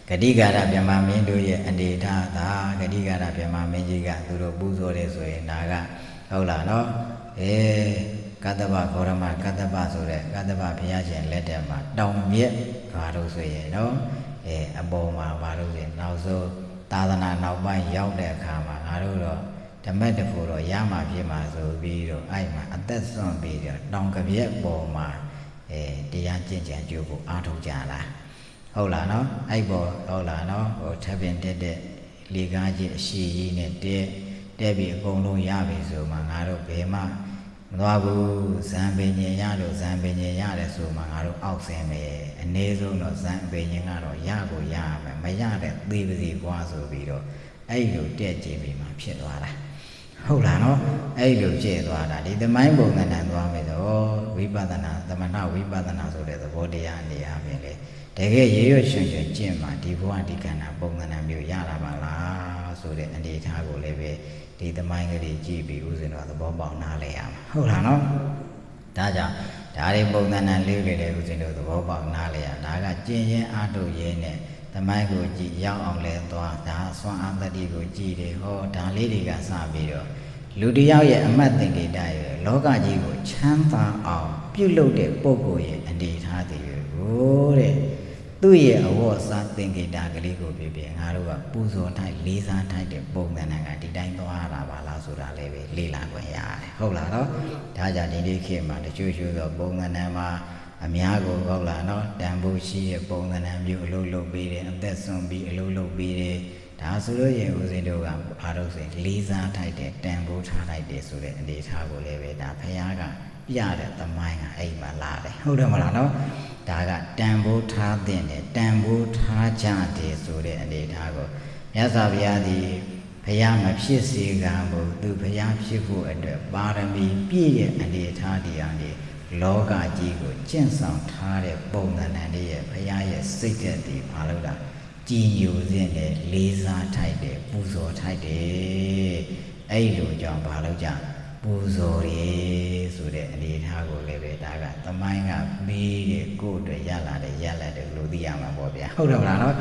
ဂတိကာရဗြဟ္မာမင်းတို့ရဲ့အနေထားသာဂတိကာရဗြဟ္မာမင်းကြီးကသူတို့ပူဇော်တယ်ဆိုရင်ဒါကဟုတ်လားနော်ကတ္တဗဂေါရမကတ္တဗဆိုတဲ့ကတ္တဗဘုရားရှင်လက်ထက်မှာတောင်မြက်ဘာလို့ဆိုရင်နော်အပေါ်မှာဘာလို့ဆိုရင်နောက်ဆုံးသာသနာနောက်ပိုင်းရောက်တဲ့အခါမှာငါတို့တော့ဓမ္မတဖို့တော့ရမှာဖြစ်မှာဆိုပြီးတော့အဲ့မှာအသက်ဆွန့်ပြီးတော့တောင်ကပြက်ပေါ်မှာတရားကျင့်ကြံကြိုးကိုအားထုတ်ကြလားဟုတ်လားနော်အဲ့ပေါ်ဟုတ်လားနော်ဟိုထပ်ပင်တက်တဲ့လေကားကြီးအရှိကြီးနဲ့တက်ပြီးအကုန်လုံးရပြီဆိုမှငါတို့ဘယ်မှမသွားဘူးဇံပင်ញင်ရလို့ဇံပင်ញင်ရတယ်ဆိုမှငါတို့အောက်ဆင်းမယ်အနည်းဆုံးတော့ဇံပင်ញင်ကတော့ရကိုရမယ်မရတဲ့သေပါစီကွာဆိုပြီးတော့အဲ့လိုတက်ကြည့်ပြီးမှဖြစ်သွားတာဟုတ်လားနော်အဲ့လိုဖြစ်သွားတာဒီသမိုင်းပုံသဏ္ဍာန်သွားမယ်တော့ဝိပဿနာသမဏဝိပဿနာဆိုတဲ့သဘောတရားအနေအချင်းလေတကယ်ရေရွှွှင်ရွှင်ကျင့်မှဒီဘဝဒီကံနာပုံသဏ္ဍာန်မျိုးရတာပါလားဆိုတဲ့အနေအထားကိုလည်းပဲဒီသမိုင်းကလေးကြည့်ပြီးဥစဉ်တော့သဘောပေါက်နားလည်ရမှာဟုတ်လားနော်ဒါကြောင့်ဒါတွေပုံသဏ္ဍာန်လေးတွေလည်းဥစဉ်တော့သဘောပေါက်နားလည်ရဒါကကျင့်ရင်အားထုတ်ရင်းနဲ့သမိုင်းကိုကြည့်ရောက်အောင်လဲသွားဒါဆွမ်းအားတတိကိုကြည့်တယ်ဟောဒါလေးတွေကစပြီးတော့လူတယောက်ရဲ့အမှတ်သင်္ကေတရဲ့လောကကြီးကိုချမ်းသာအောင်ပြုလုပ်တဲ့ပုဂ္ဂိုလ်ရဲ့အနေထားတွေကိုတဲ့သူ့ရဲ့အဝတ်အစားသင်္ကေတကလေးကိုပြငါတို့ကပူဇော်ထိုက်လေးစားထိုက်တဲ့ပုံသဏ္ဍာန်ကဒီတိုင်းသွားတာပါလားဆိုတာလည်းပဲလေ့လာခွင့်ရတယ်ဟုတ်လားနော်ဒါကြောင့်ဒီနေ့ခေတ်မှာတချို့သောပုံသဏ္ဍာန်မှာအများကိုဟုတ်လားနော်တန်ဖိုးရှိတဲ့ပုံသဏ္ဍာန်မျိုးအလုပ်လုပ်ပေးတယ်အသက်ဆွန့်ပြီးအလုပ်လုပ်ပေးတယ်ဒါဆိုလို့ရင်ဦးဇင်းတို့ကဘာလို့ဆိုရင်လေးစားထိုက်တဲ့တန်ဖိုးထားလိုက်တယ်ဆိုတဲ့အနေအထားကိုလည်းပဲဒါဘုရားကပြတဲ့သမိုင်းကအဲ့မှာလာတယ်ဟုတ်တယ်မလားနော်ဒါကတန်ဖိုးထားတဲ့တန်ဖိုးထားကြတယ်ဆိုတဲ့အနေအထားကိုမြတ်စွာဘုရားသည်ဘုရားမဖြစ်စေကံဘုသူဘုရားဖြစ်ဖို့အတွက်ပါရမီပြည့်ရဲ့အနေအထားတရားတွေလောကကြီးကိုကျင့်ဆောင်ထားတဲ့ပုံသဏ္ဍာန်တွေရဲ့ဘုရားရဲ့စိတ်သက်တည်ဘာလို့လားကြည်ညိုခြင်းနဲ့လေးစားထိုက်တယ်ပူဇော်ထိုက်တယ်အဲ့လိုကြောင့်ဘာလို့ကြပူဇော်ရဆိုတဲ့အနေအထားကိုလည်းပဲဒါကသမိုင်းကပြီးတဲ့ကိုယ့်အတွက်ရလာတဲ့ရလာတဲ့လူသိရမှာပေါ့ဗျာဟုတ်တယ်မလားနော်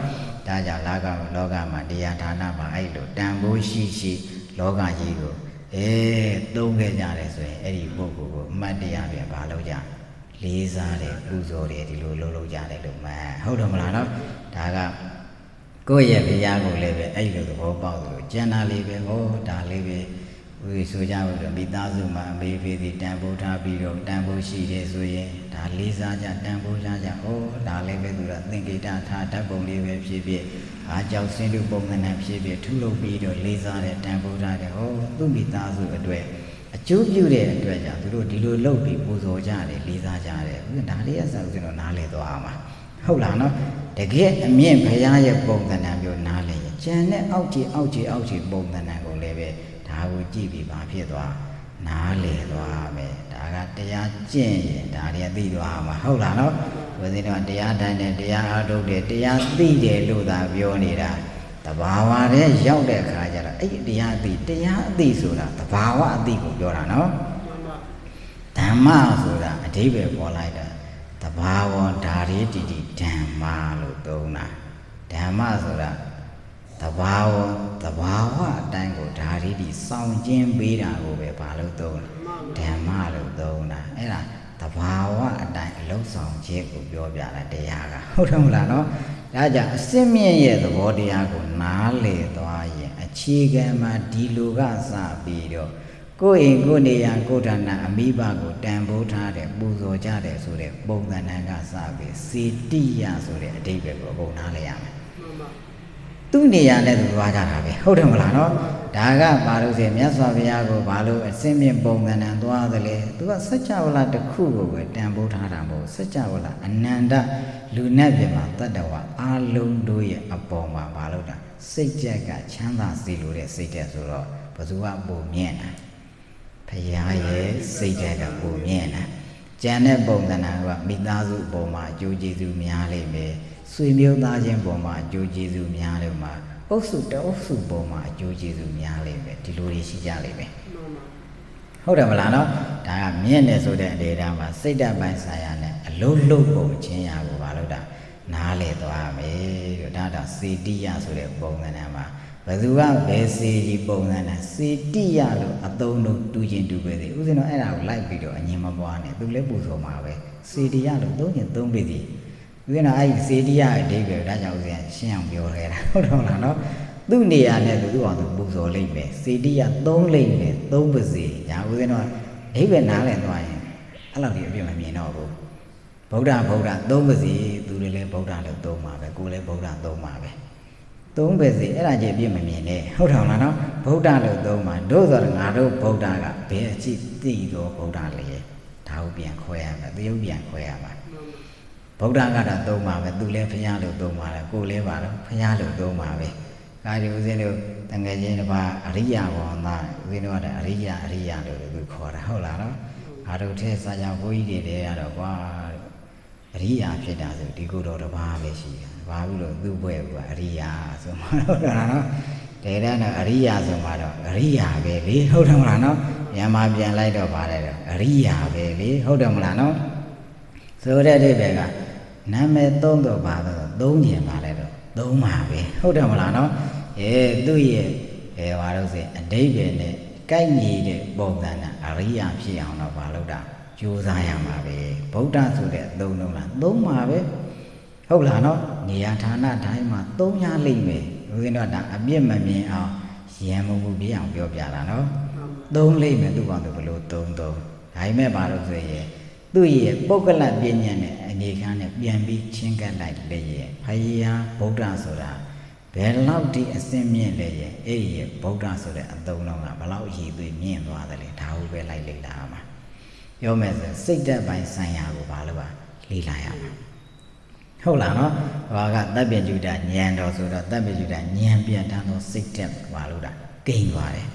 ဒါကြောင့်လောကမှာတရားဌာနမှာအဲ့လိုတန်ဖိုးရှိလောကကြီးကိုသုံးခဲ့ကြတယ်ဆိုရင်အဲ့ဒီပုဂ္ဂိုလ်ကိုအမှတ်တရပြန်ဘာလို့ကြလေးစားတယ်ပူဇော်တယ်ဒီလိုလုပ်ကြတယ်လို့မှန်ဟုတ်တယ်မလားနော်ဒါကကိုယ့်ရဲ့ဘုရားကိုလည်းပဲအဲ့လိုသဘောပေါက်လို့ကျန်တာလေးပဲဟောဒါလေးပဲဝေဆိုကြလို့မိသားစုမှာအမေဖေးသည်တန်ဖိုးထားပြီးတော့တန်ဖိုးရှိတယ်ဆိုရင်ဒါလေးစားကြတန်ဖိုးထားကြဟောဒါလည်းပဲသူကသင်္ကေတထားဓာတ်ပုံလေးပဲဖြစ်ဖြစ်အားကြောင့်စင်တူပုံသဏ္ဍာန်ဖြစ်ဖြစ်ထူလုပ်ပြီးတော့လေးစားတဲ့တန်ဖိုးထားတယ်ဟောသူ့မိသားစုအတွက်အကျိုးပြုတဲ့အတွက်ကြောင့်သူတို့ဒီလိုလုပ်ပြီးပူဇော်ကြတယ်လေးစားကြတယ်ဒါလေးအစားဦးဇင်းတို့နားလည်သွားမှာဟုတ်လားနော်တကယ်အမြင့်ဘုရားရဲ့ပုံသဏ္ဍာန်မျိုးနားလည်ရင်ကျန်တဲ့အောက်ခြေပုံသဏ္ဍာန်ကိုလည်းပဲဒါကိုကြည့်ပြီးပါဖြစ်သွားနားလည်သွားမယ်ဒါကတရားကျင့်ရင်ဒါတွေသိသွားမှာဟုတ်လားနော်ဘုရားတော်တရားတိုင်းနဲ့တရားအားထုတ်တယ်တရားသိတယ်လို့သာပြောနေတာတဘာဝနဲ့ရောက်တဲ့အခါကျတော့အဲ့တရားအသိဆိုတာတဘာဝအသိကိုပြောတာနော်ဓမ္မဆိုတာအဓိပ္ပာယ်ပေါ်လိုက်တာတဘာဝဓာရီတိတိဓမ္မလို့သုံးတာဓမ္မဆိုတာတဘာဝအတိုင်းကိုဓာရီတိစောင့်ကျင်းပေးတာကိုပဲဘာလို့သုံးလဲဓမ္မလို့သုံးတာအဲ့ဒါတဘာဝအတိုင်းအလုံးဆောင်ခြင်းကိုပြောပြတာတရားကဟုတ်တယ်မလားနော်ဒါကြောင့်အစစ်မြင့်ရဲ့သဘောတရားကိုနားလည်သွားရင်အခြေခံမှာဒီလိုကစပြီးတော့ကိုယ့်အိမ်ကိုယ်နေရကိုယ်ဌာနအမိဘကိုတန်ဖိုးထားတယ်ပူဇော်ကြတယ်ဆိုတဲ့ပုံသဏ္ဍာန်ကစပြီးစေတိယဆိုတဲ့အဓိပ္ပာယ်ကိုအကုန်နားလည်ရမယ် သူ့နေရာနဲ့သူသွားကြတာပဲဟုတ်တယ်မလားနော်ဒါကဘာလို့ဆိုမြတ်စွာဘုရားကိုဘာလို့အစင်းမြင့်ပုံသဏ္ဍာန်သွားသလဲသူကစัจ java လာတစ်ခုကိုပဲတန်ဖိုးထားတာမဟုတ်စัจ java လာအနန္တလူနဲ့ပြမှာတတ္တဝါအလုံးတို့ရဲ့အပေါ်မှာဘာလို့တာစိတ်ကြက်ကချမ်းသာစေလိုတဲ့စိတ်တက်ဆိုတော့ဘယ်သူကပုံမြင့်တာဘုရားရဲ့စိတ်တက်ကပုံမြင့်တာကျန်တဲ့ပုံသဏ္ဍာန်ကမိသားစုအပေါ်မှာအကျိုးကျေးဇူးများလိမ့်မယ်ဆွေမျိုးသားချင်းပေါ်မှာအကျိုးကျေးဇူးများလိမ့်မှာအုပ်စုတအုပ်စုပေါ်မှာအကျိုးကျေးဇူးများလိမ့်မယ်ဒီလိုတွေရှိကြလိမ့်မယ်ဟုတ်တယ်မလားနော်ဒါကမြင့်တယ်ဆိုတဲ့အနေအထားမှာစိတ်ဓာတ်ပိုင်းဆိုင်ရာနဲ့အလုံးလုံးပုံချင်းရာကိုဘာလို့တာနားလေသွားမယ်လို့ဒါစေတိယဆိုတဲ့ပုံစံနဲ့မှာဘယ်သူကဘယ်စေကြီးပုံစံနဲ့စေတိယလို့အသုံးလို့တူချင်းတူပဲသေးဥစဉ်တော့အဲ့ဒါကိုလိုက်ပြီးတော့အငြင်းမပွားနဲ့သူလည်းပူဇော်မှာပဲစေတိယလို့သုံးရင်သုံးပြီသေးဥစဉ်တော့အဲ့ဒီစေတိယရဲ့အဓိပ္ပာယ်ဒါကြောင့်ဥစဉ်ရှင်းအောင်ပြောခဲ့တာဟုတ်တော့လားနော်သူ့နေရာနဲ့သူ့အောင်သူပူဇော်လိမ့်မယ်စေတိယသုံးလိမ့်မယ်သုံးပါစေညာဥစဉ်တော့အိဗယ်နားလည်သွားရင်အဲ့လောက်ဒီအပြည့်မမြင်တော့ဘူးဗုဒ္ဓသုံးပါစေသူတွေလည်းဗုဒ္ဓလို့သုံးပါပဲကိုယ်လည်းဗုဒ္ဓသုံးပါပဲသုံးပါစေအဲ့ဒါကြီးအပြည့်မမြင်နဲ့ဟုတ်တယ်လားနော်ဗုဒ္ဓလို့သုံးပါတို့ဆိုတော့ငါတို့ဗုဒ္ဓကဘယ်အကြည့်သိတော့ဗုဒ္ဓလေဒါကိုပြန်ခွဲရမယ်သရုပ်ပြန်ခွဲရမှာဗုဒ္ဓကတော့သုံးပါပဲသူလည်းဘုရားလို့သုံးပါလေကိုယ်လည်းပါတော့ဘုရားလို့သုံးပါပဲကာဒီဦးဇင်းတို့တငယ်ချင်းတစ်ပါးအရိယဘောသားဦးဇင်းတို့ကအရိယလို့သူခေါ်တာဟုတ်လားနော်ငါတို့ထဲစာကြောင်ဘုန်းကြီးတွေတည်းကတော့ကွာအရိယာဖြစ်တာဆိုဒီကိုယ်တော်တစ်ပါးပဲရှိတယ်ဘာဘူးလို့သူ့ဘွဲ့ကအရိယာဆိုမှဟုတ်လားနော်ဒေတဲ့တော့အရိယာဆိုမှတော့အရိယာပဲလေဟုတ်တယ်မလားနော်မြန်မာပြန်လိုက်တော့ပါတယ်တော့အရိယာပဲလေဟုတ်တယ်မလားနော်ဆိုတဲ့အိဗယ်ကနာမည်သုံးတော့ပါတော့သုံးကျင်ပါလေတော့သုံးပါပဲဟုတ်တယ်မလားနော်သူ့ရဲ့ဘာလို့ဆိုအဓိပ္ပာယ်နဲ့ကိုက်ညီတဲ့ပုံစံနဲ့အရိယာဖြစ်အောင်တော့ဘာလို့တာကြိုးစားရမှာပဲဗုဒ္ဓဆိုတဲ့အသုံးလုံးလားသုံးပါပဲဟုတ်လားနော်နေရာဌာနတိုင်းမှာသုံးရလိမ့်မယ်ဦးဇင်းတို့ဒါအပြစ်မမြင်အောင်ရံမှုပြအောင်ပြောပြတာနော်သုံးလိမ့်မယ်သူ့ကောင်သူဘလို့သုံးဒါပေမဲ့ဘာလို့ဆိုရင်သူ့ရဲ့ပုဂ္ဂလပညာနဲ့အနေခံနဲ့ပြန်ပြီးချင်းကပ်လိုက်လေရဲ့ဖယားဗုဒ္ဓဆိုတာဘယ်လောက်ဒီအစင်းမြင့်လေရဲ့အဲ့ဒီဗုဒ္ဓဆိုတဲ့အသုံးလုံးကဘလောက်အရေးသွေးမြင့်သွားတယ်လေဒါဟုတ်ပဲလိုက်လေ့လာမှာပြောမယ်ဆိုစိတ်တက်ပိုင်းဆိုင်ရာကိုဘာလို့ပါလေ့လာရမှာဟုတ်လားနော်ဘာကတပ်ပြညုတာဉာဏ်တော်ဆိုတော့တပ်ပြညုတာဉာဏ်ပြန်တန်းသောစိတ်တက်ဘာလို့တာကိန်းသွားတယ်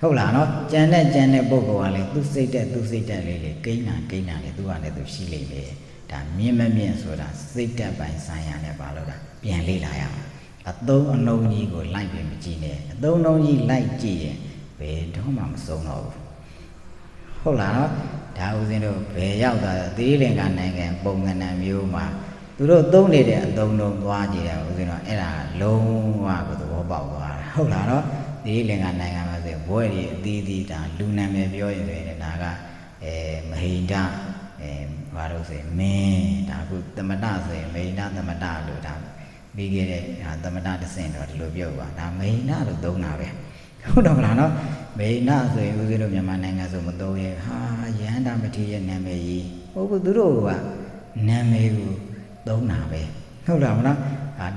ဟုတ်လားနော်ကြံတဲ့ပုဂ္ဂိုလ်ကလည်းသူစိတ်တက်လေးလေကိန်းနာလေသူကလည်းသူရှိလိမ့်မယ်ဒါမြင့်မမြင့်ဆိုတာစိတ်တက်ပိုင်းဆိုင်ရာနဲ့ဘာလို့တာပြန်လေ့လာရမှာအသုံးအနှုန်းကြီးကိုလိုက်ပြီးမကြည့်နဲ့အသုံးအနှုန်းကြီးလိုက်ကြည့်ရင်ဘယ်တော့မှမဆုံးတော့ဘူးဟုတ်လားနော်ဒါဦးဇင်းတို့ဘယ်ရောက်သွားသီရိလင်္ကာနိုင်ငံပုံသဏ္ဍာန်မျိုးမှာသူတို့သုံးနေတဲ့အသုံးလုံးသွားကြည့်တယ်ဦးဇင်းတို့အဲ့ဒါလုံးဝကိုသဘောပေါက်သွားတာဟုတ်လားနော်သီရိလင်္ကာနိုင်ငံမှာဆိုဘွဲ့တွေအသီးသီးဒါလူနာမည်ပြောရင်ဆိုရင်ဒါကမဟိန္ဒဘာလို့ဆိုရင်မင်းဒါခုသမတဆိုရင်မဟိန္ဒသမတလို့ဒါပြီးခဲ့တဲ့သမတတစ်ဆင့်တော့ဒီလိုပြောပါဒါမဟိန္ဒလို့သုံးတာပဲဟုတ်တော့မလားနော်မေနဆိုရင်ဦးဇင်းတို့မြန်မာနိုင်ငံဆိုမသုံးရဲ့ဟာယန္တာမထေရရဲ့နာမည်ကြီးဟုတ်ဘူးသူတို့ကနာမည်ကိုသုံးတာပဲဟုတ်လားမလား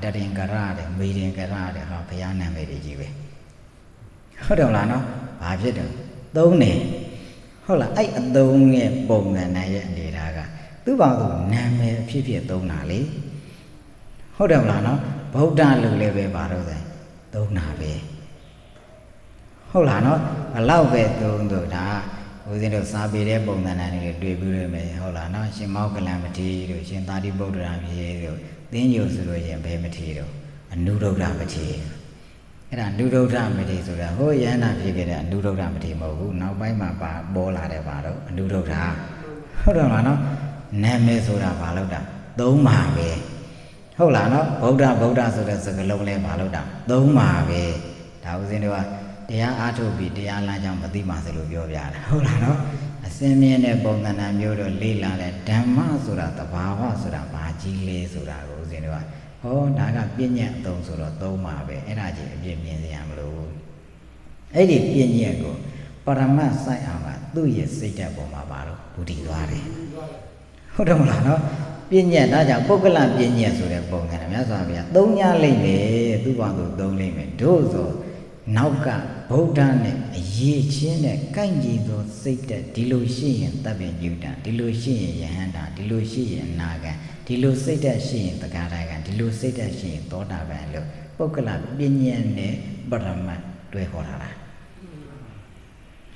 တရင်ကရတဲ့မေရင်ကရတဲ့ဟာဘုရားနာမည်တွေကြီးပဲဟုတ်တယ်မလားနော်ဘာဖြစ်တယ်သုံးတယ်ဟုတ်လားအဲ့အသုံးရဲ့ပုံစံနဲ့ရဲ့အနေထားကသူ့ဘောင်သူနာမည်အဖြစ်သုံးတာလေဟုတ်တယ်မလားနော်ဗုဒ္ဓလို့လည်းပဲပါတော့တယ်သုံးတာပဲဟုတ်လားနော်ဘလောက်ပဲသုံးတို့ဒါဦးဇင်းတို့စာပေတဲ့ပုံစံနဲ့တွေ့ပြီးရမယ်ဟုတ်လားနော်ရှင်မောကလံမထေရတို့ရှင်သာတိဗုဒ္ဓရာပြေတို့သင်္ညိုဆိုလို့ရင်ဘယ်မထေရတို့အနုရုဒ္ဓမထေရအဲ့ဒါအနုရုဒ္ဓမထေရဆိုတာဟိုယန္တာဖြစ်ခဲ့တဲ့အနုရုဒ္ဓမထေရမဟုတ်ဘူးနောက်ပိုင်းမှာပေါ်လာတဲ့ပါတော့အနုရုဒ္ဓဟုတ်တယ်မလားနော်နာမည်ဆိုတာဘာလို့တာသုံးပါပဲဟုတ်လားနော်ဗုဒ္ဓဆိုတဲ့စကားလုံးလဲဘာလို့တာသုံးပါပဲဒါဦးဇင်းတို့ကတရားအားထုတ်ပြီးတရားလမ်းကြောင်းမသိမှဆိုလို့ပြောပြတာဟုတ်လားနော်အစင်းမြင့်တဲ့ပုံသဏ္ဍာန်မျိုးတော့လေ့လာတဲ့ဓမ္မဆိုတာတဘာဝဆိုတာဘာကြီးလဲဆိုတာကိုဦးဇင်းတို့ကဟောဒါကပြဉ္ညာအသုံးဆိုတော့သုံးပါပဲအဲ့ဒါကြီးအပြည့်မြင်စရာမလိုဘူးအဲ့ဒီပြဉ္ညာကိုပရမတ်ဆိုင်အောင်ကသူ့ရဲ့စိတ်ဓာတ်ပေါ်မှာပါတော့ဘူတည်သွားတယ်ဟုတ်တယ်မလားနော် ပြည့်ညက်ဒါကြောင့်ပုဂ္ဂလပြည့်ညက်ဆိုတဲ့ပုံစံနဲ့မြတ်စွာဘုရားသုံးညလိမ့်မယ်သူ့ဘောင်သူသုံးလိမ့်မယ်တို့ဆိုနောက်ကဗုဒ္ဓနဲ့အရေးချင်းနဲ့ကိုင့်ကြည်သောစိတ်တက်ဒီလိုရှိရင်တပ်ပင်ယူတံဒီလိုရှိရင်ယဟန္တာဒီလိုရှိရင်အနာဂံဒီလိုစိတ်တက်ရှိရင်သက္ကာရကံဒီလိုစိတ်တက်ရှိရင်သောတာပန်လို့ပုဂ္ဂလပြည့်ညက်နဲ့ပရမတ်တွဲခေါ်တာလား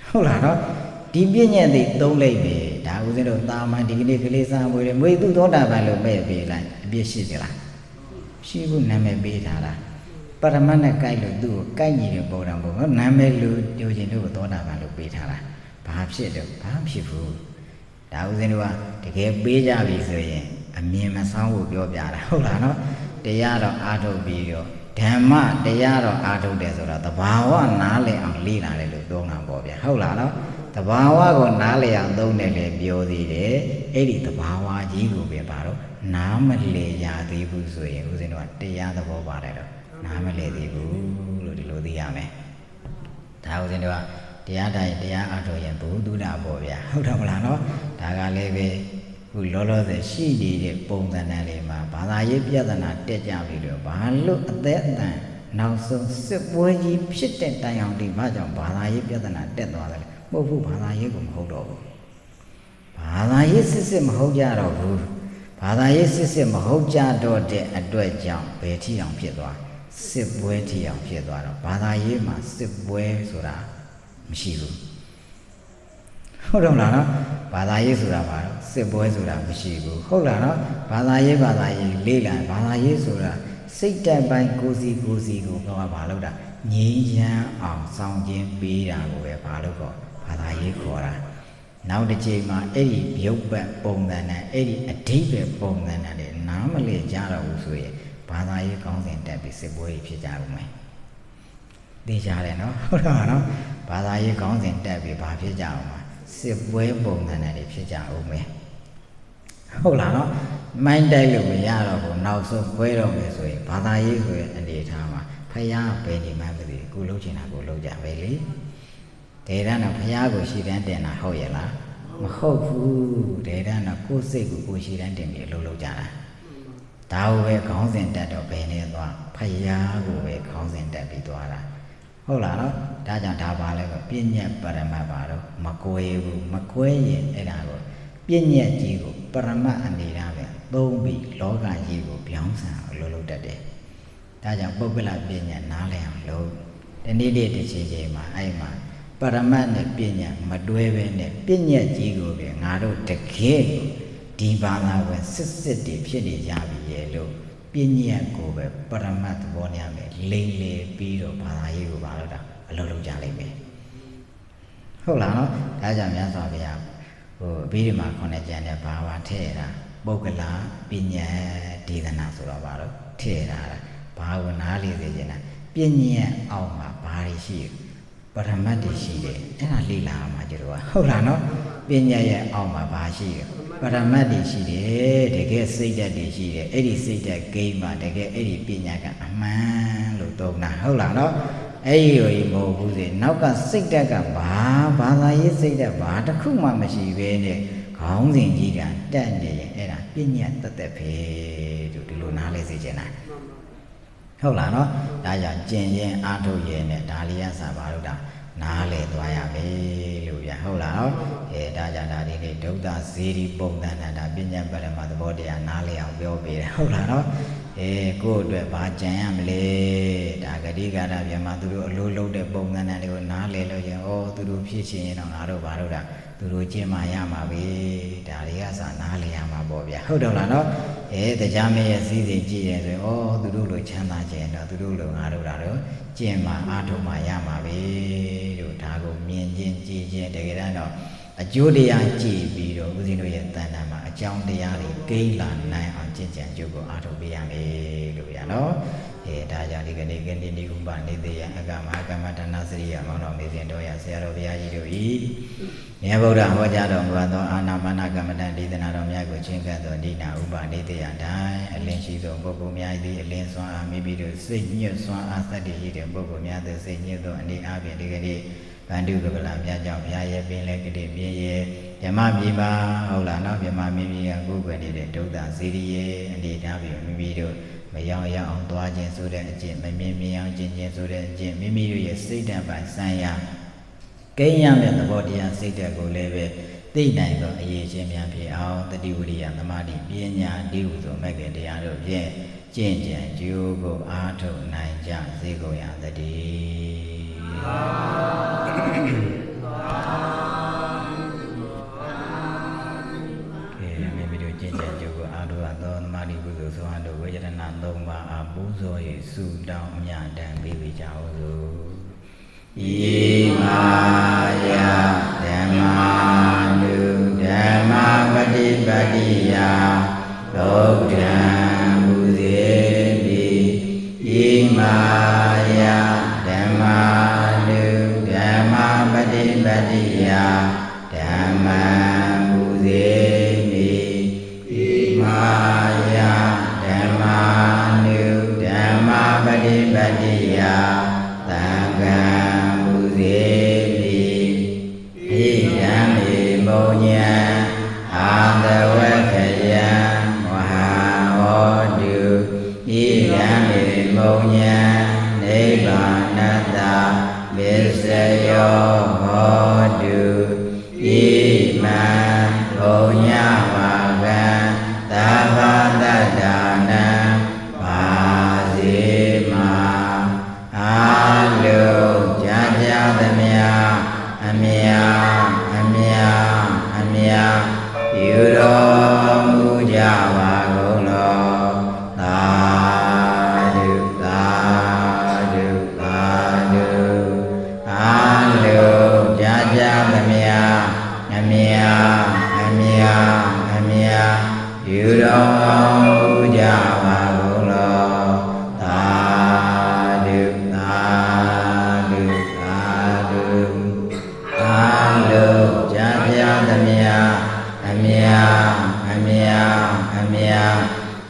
ဟုတ်လားနော်ဒီပြည့်ညက်တွေသုံးလိုက်ပြီဒါဦးဇင်းတို့တာမန်ဒီကနေ့ကလေးစားမွေးတယ်မွေသူသောတာပန်လို့မဲ့ပေးလိုက်အပြည့်ရှိသလားရှိဘူးနာမည်ပေးထားတာပရမတ်နဲ့ကြိုက်လို့သူ့ကိုကြိုက်ညီတဲ့ပုံတော်ပုံနော်နာမည်လူပြောခြင်းတို့ကိုသောတာပန်လို့ပေးထားတာဘာဖြစ်တော့ဘာဖြစ်ဘူးဒါဦးဇင်းတို့ကတကယ်ပေးကြပြီဆိုရင်အမြင်မဆောင်ဖို့ပြောပြတာဟုတ်လားနော်တရားတော့အားထုတ်ပြီးတော့ဓမ္မတရားတော့အားထုတ်တယ်ဆိုတော့သဘာဝနားလည်အောင်လေ့လာတယ်လို့ပြောတာပေါ့ဗျာဟုတ်လားနော်သဘာဝကိုနားလည်အောင်သုံးတယ်လေပြောသေးတယ်အဲ့ဒီသဘာဝကြီးကိုပဲပါတော့နားမလည်ရသေးဘူးဆိုရင်ဦးဇင်းတို့ကတရားသဘောပါတယ်တော့နားမလည်သေးဘူးလို့ဒီလိုသိရမယ်ဒါဦးဇင်းတို့ကတရားတိုင်းတရားအားထုတ်ရင်ဘုသူဒ္ဓပေါ့ဗျာဟုတ်တယ်မလားနော်ဒါကလည်းပဲခုလောလောဆယ်ရှိနေတဲ့ပုံစံလေးမှာဘာသာရေးပြဿနာတက်ကြပြီတော့ဘာလို့အသက်အတန်နောက်ဆုံးစစ်ပွဲကြီးဖြစ်တဲ့တိုင်အောင်ဒီဘာကြောင့်ဘာသာရေးပြဿနာတက်သွားတယ်မဟုတ်ဘူးဘာသာရေးကိုမဟုတ်တော့ဘူးဘာသာရေးစစ်မဟုတ်ကြတော့ဘူးဘာသာရေးစစ်မဟုတ်ကြတော့တဲ့အတွက်ကြောင့်ဘယ်ထီအောင်ဖြစ်သွားစစ်ပွဲထီအောင်ဖြစ်သွားတော့ဘာသာရေးမှာစစ်ပွဲဆိုတာမရှိဘူးဟုတ်တော့လားနော်ဘာသာရေးဆိုတာဘာလို့စစ်ပွဲဆိုတာမရှိဘူးဟုတ်လားနော်ဘာသာရေးလေးလာဘာသာရေးဆိုတာစိတ်တက်ပိုင်းကိုစီကိုဘာလို့တာငြိမ်းချမ်းအောင်ဆောင်ခြင်းပေးတာကိုပဲဘာလို့ခေါ်ဘာသာရေးခေါ်တာနောက်တစ်ချိန်မှာအဲ့ဒီရုပ်ပတ်ပုံစံနဲ့အဲ့ဒီအဓိပ္ပာယ်ပုံစံနဲ့နားမလည်ကြတော့ဘူးဆိုရင်ဘာသာရေးကောင်းစဉ်တက်ပြီးစစ်ပွဲကြီးဖြစ်ကြဦးမယ်သိကြတယ်နော်ဟုတ်တော့နော်ဘာသာရေးကောင်းစဉ်တက်ပြီးဘာဖြစ်ကြအောင်မှာစစ်ပွဲပုံစံနဲ့ဖြစ်ကြဦးမယ်ဟုတ်လားနော်မိုင်းတိုက်လို့မရတော့ဘူးနောက်ဆုံးပွဲတော့မယ်ဆိုရင်ဘာသာရေးဆိုရင်အနေထားမှာဖယားပဲဒီမှမသိကိုလှုပ်ချင်တာကိုလှုပ်ကြပဲလေဒေရန်တော့ဖယားကိုရှိတန်းတင်တာဟုတ်ရဲ့လားမဟုတ်ဘူးဒေရန်တော့ကိုယ်စိတ်ကိုရှိတန်းတင်ပြီးလှုပ်ကြတာဒါကိုပဲခေါင်းစဉ်တက်တော့ဘယ်နဲ့သွားဖယားကိုပဲခေါင်းစဉ်တက်ပြီးသွားတာဟုတ်လားနော်ဒါကြောင့်ဒါပါလဲပြည့်ညက်ပရမတ်ပါတော့မကွဲဘူးမကွဲရင်အဲ့ဒါကိုပြည့်ညက်ကြီးကိုပရမတ်အနေနဲ့ပဲသုံးပြီးလောကကြီးကိုပြောင်းဆံအလုပ်လုပ်တတ်တယ်ဒါကြောင့်ပုဂ္ဂလပြည့်ညက်နားလည်အောင်လုပ်ဒီနေ့တစ်ချိန်မှာအဲ့မှာပရမတ်နဲ့ပြည့်ညက်မတွဲပဲနဲ့ပြည့်ညက်ကြီးကိုပဲငါတို့တကယ်ဒီဘာသာဝင်စစ်တွေဖြစ်နေကြပြီရဲ့လို့ပြည့်ညက်ကိုပဲပရမတ်သဘောနဲ့ပဲလိမ့်လေပြီးတော့ဘာသာရေးကိုဘာလို့တာအလုပ်လုပ်ကြလိမ့်မယ်ဟုတ်လားနော်ဒါကြောင့်မြတ်စွာဘုရားဟိုအဘိဓမ္မာ9ကျမ်းနဲ့ဘာထည့်တာပုဂ္ဂလပညာဒေသနာဆိုတော့ဘာလို့ထည့်တာဘာကိုနားလေစေချင်တာပညာအောက်မှာဘာတွေရှိပရမတ်တွေရှိတယ်အဲ့ဒါလေ့လာမှာကျတော့ဟုတ်လားနော်ပညာရဲ့အောက်မှာဘာရှိတယ်ပရမတ်တွေရှိတယ်တကယ်စိတ်ဓာတ်တွေရှိတယ်အဲ့ဒီစိတ်ဓာတ်ဂိမ်းမှာတကယ်အဲ့ဒီပညာကအမှန်လို့သုံးတာဟုတ်လားနော်အဲ့ဒီလိုမဟုတ်ဘူးစေနောက်ကစိတ်ဓာတ်ကဘာသာရေးစိတ်ဓာတ်ဘာတစ်ခုမှမရှိဘဲနဲ့ခေါင်းစဉ်ကြီးကတက်နေရင်အဲ့ဒါပညာတက်ပဲလို့ဒီလိုနားလဲစေချင်တာဟုတ်လားနော်ဒါကြောင့်ကျင်ရင်အားထုတ်ရင်နဲ့ဒါလေးရစာပါလို့တာနားလဲသွားရမယ်လို့ဗျဟုတ်လားနော်ဒါကြောင့်ဒါဒီနေ့ဒုဒ္ဒဇေဒီပုံသဏ္ဍာန်ဒါပညာပရမသဘောတရားနားလဲအောင်ပြောပေးတယ်ဟုတ်လားနော်ကိုယ့်အတွက်ဘာကြံရမလဲဒါဂတိကာရဗျမသူတို့အလိုလုပ်တဲ့ပုံသဏ္ဍာန်တွေကိုနားလဲလို့ရင်သူတို့ဖြစ်ချင်ရင်တော့ငါတို့ဘာလို့တာသူတို့ကျင့်မှရမှာပဲဒါတွေကစနားလဲရမှာပေါ့ဗျာဟုတ်တယ်လားနော်တရားမရဲ့စည်းစိမ်ကြည့်ရင်ဆိုရင်သူတို့လိုချမ်းသာခြင်းတော့သူတို့လိုငါတို့တာတော့ကျင့်မှအားထုတ်မှရမှာပဲလို့ဒါကိုမြင်ချင်းကြည်ချင်းတကယ်တော့အကျိုးတရားကြည်ပြီးတော့ဦးဇင်းတို့ရဲ့တဏ္ဍာမှာအကြောင်းတရားတွေကိန်းလာနိုင်အောင်ကျင့်ကြံကြိုးကိုအားထုတ်ပေးရမယ်လို့ရနော်ဒါကြောင့်ဒီကနေ့ဥပနေသေးရအကမအကမဌာနစရိယမောင်တော်မေစဉ်တော်ရဆရာတော်ဘုရားကြီးတို့ဤမြတ်ဗုဒ္ဓဟောကြားတော်မူသောအာနာပါနကမ္မဋ္ဌာန်းဒေသနာတော်များကိုချင်းကပ်သောနိနာဥပနေသေးရတိုင်းအလင်းရှိသောပုဂ္ဂိုလ်များသည်အလင်းစွမ်းအားမိမိတို့စိတ်ညွတ်စွမ်းအားသတ္တိရှိတဲ့ပုဂ္ဂိုလ်များသည်စိတ်ညွတ်သောအနေအားဖြင့်ဒီကနေ့ဗန္ဓုကပလမြတ်ကြောင့်ဘုရားရဲ့ပင်လည်းကတိပြည့်ရဲ့ Yama Bima, Olana, Yama Mimi, and Google did do that city, and the W Mimido, Mayaya on Dwajin so that Jim, Mimi, and Jin so that Jim, Mimi, you sit down by Saya. Kayam and the body and sit there go live. They died on a year, Jimmy and P. out the duty and the Madi, Pienya, Dews or Mega de Ado, Change and you go out to 9 jams, they go out the day. Maybe you change and you go out to Madi Buzo, so I do wait and not know my Abuzo is soon down Yan and baby Chow. Imaya Dhamanu Dhamapati Patiya Lodham Buzebi Imaya Dhamanu Dhamapati Patiya Dhammam Buzebi Imaya Dhamanu Dhamapati Patiya Dhammam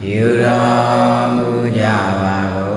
You don't move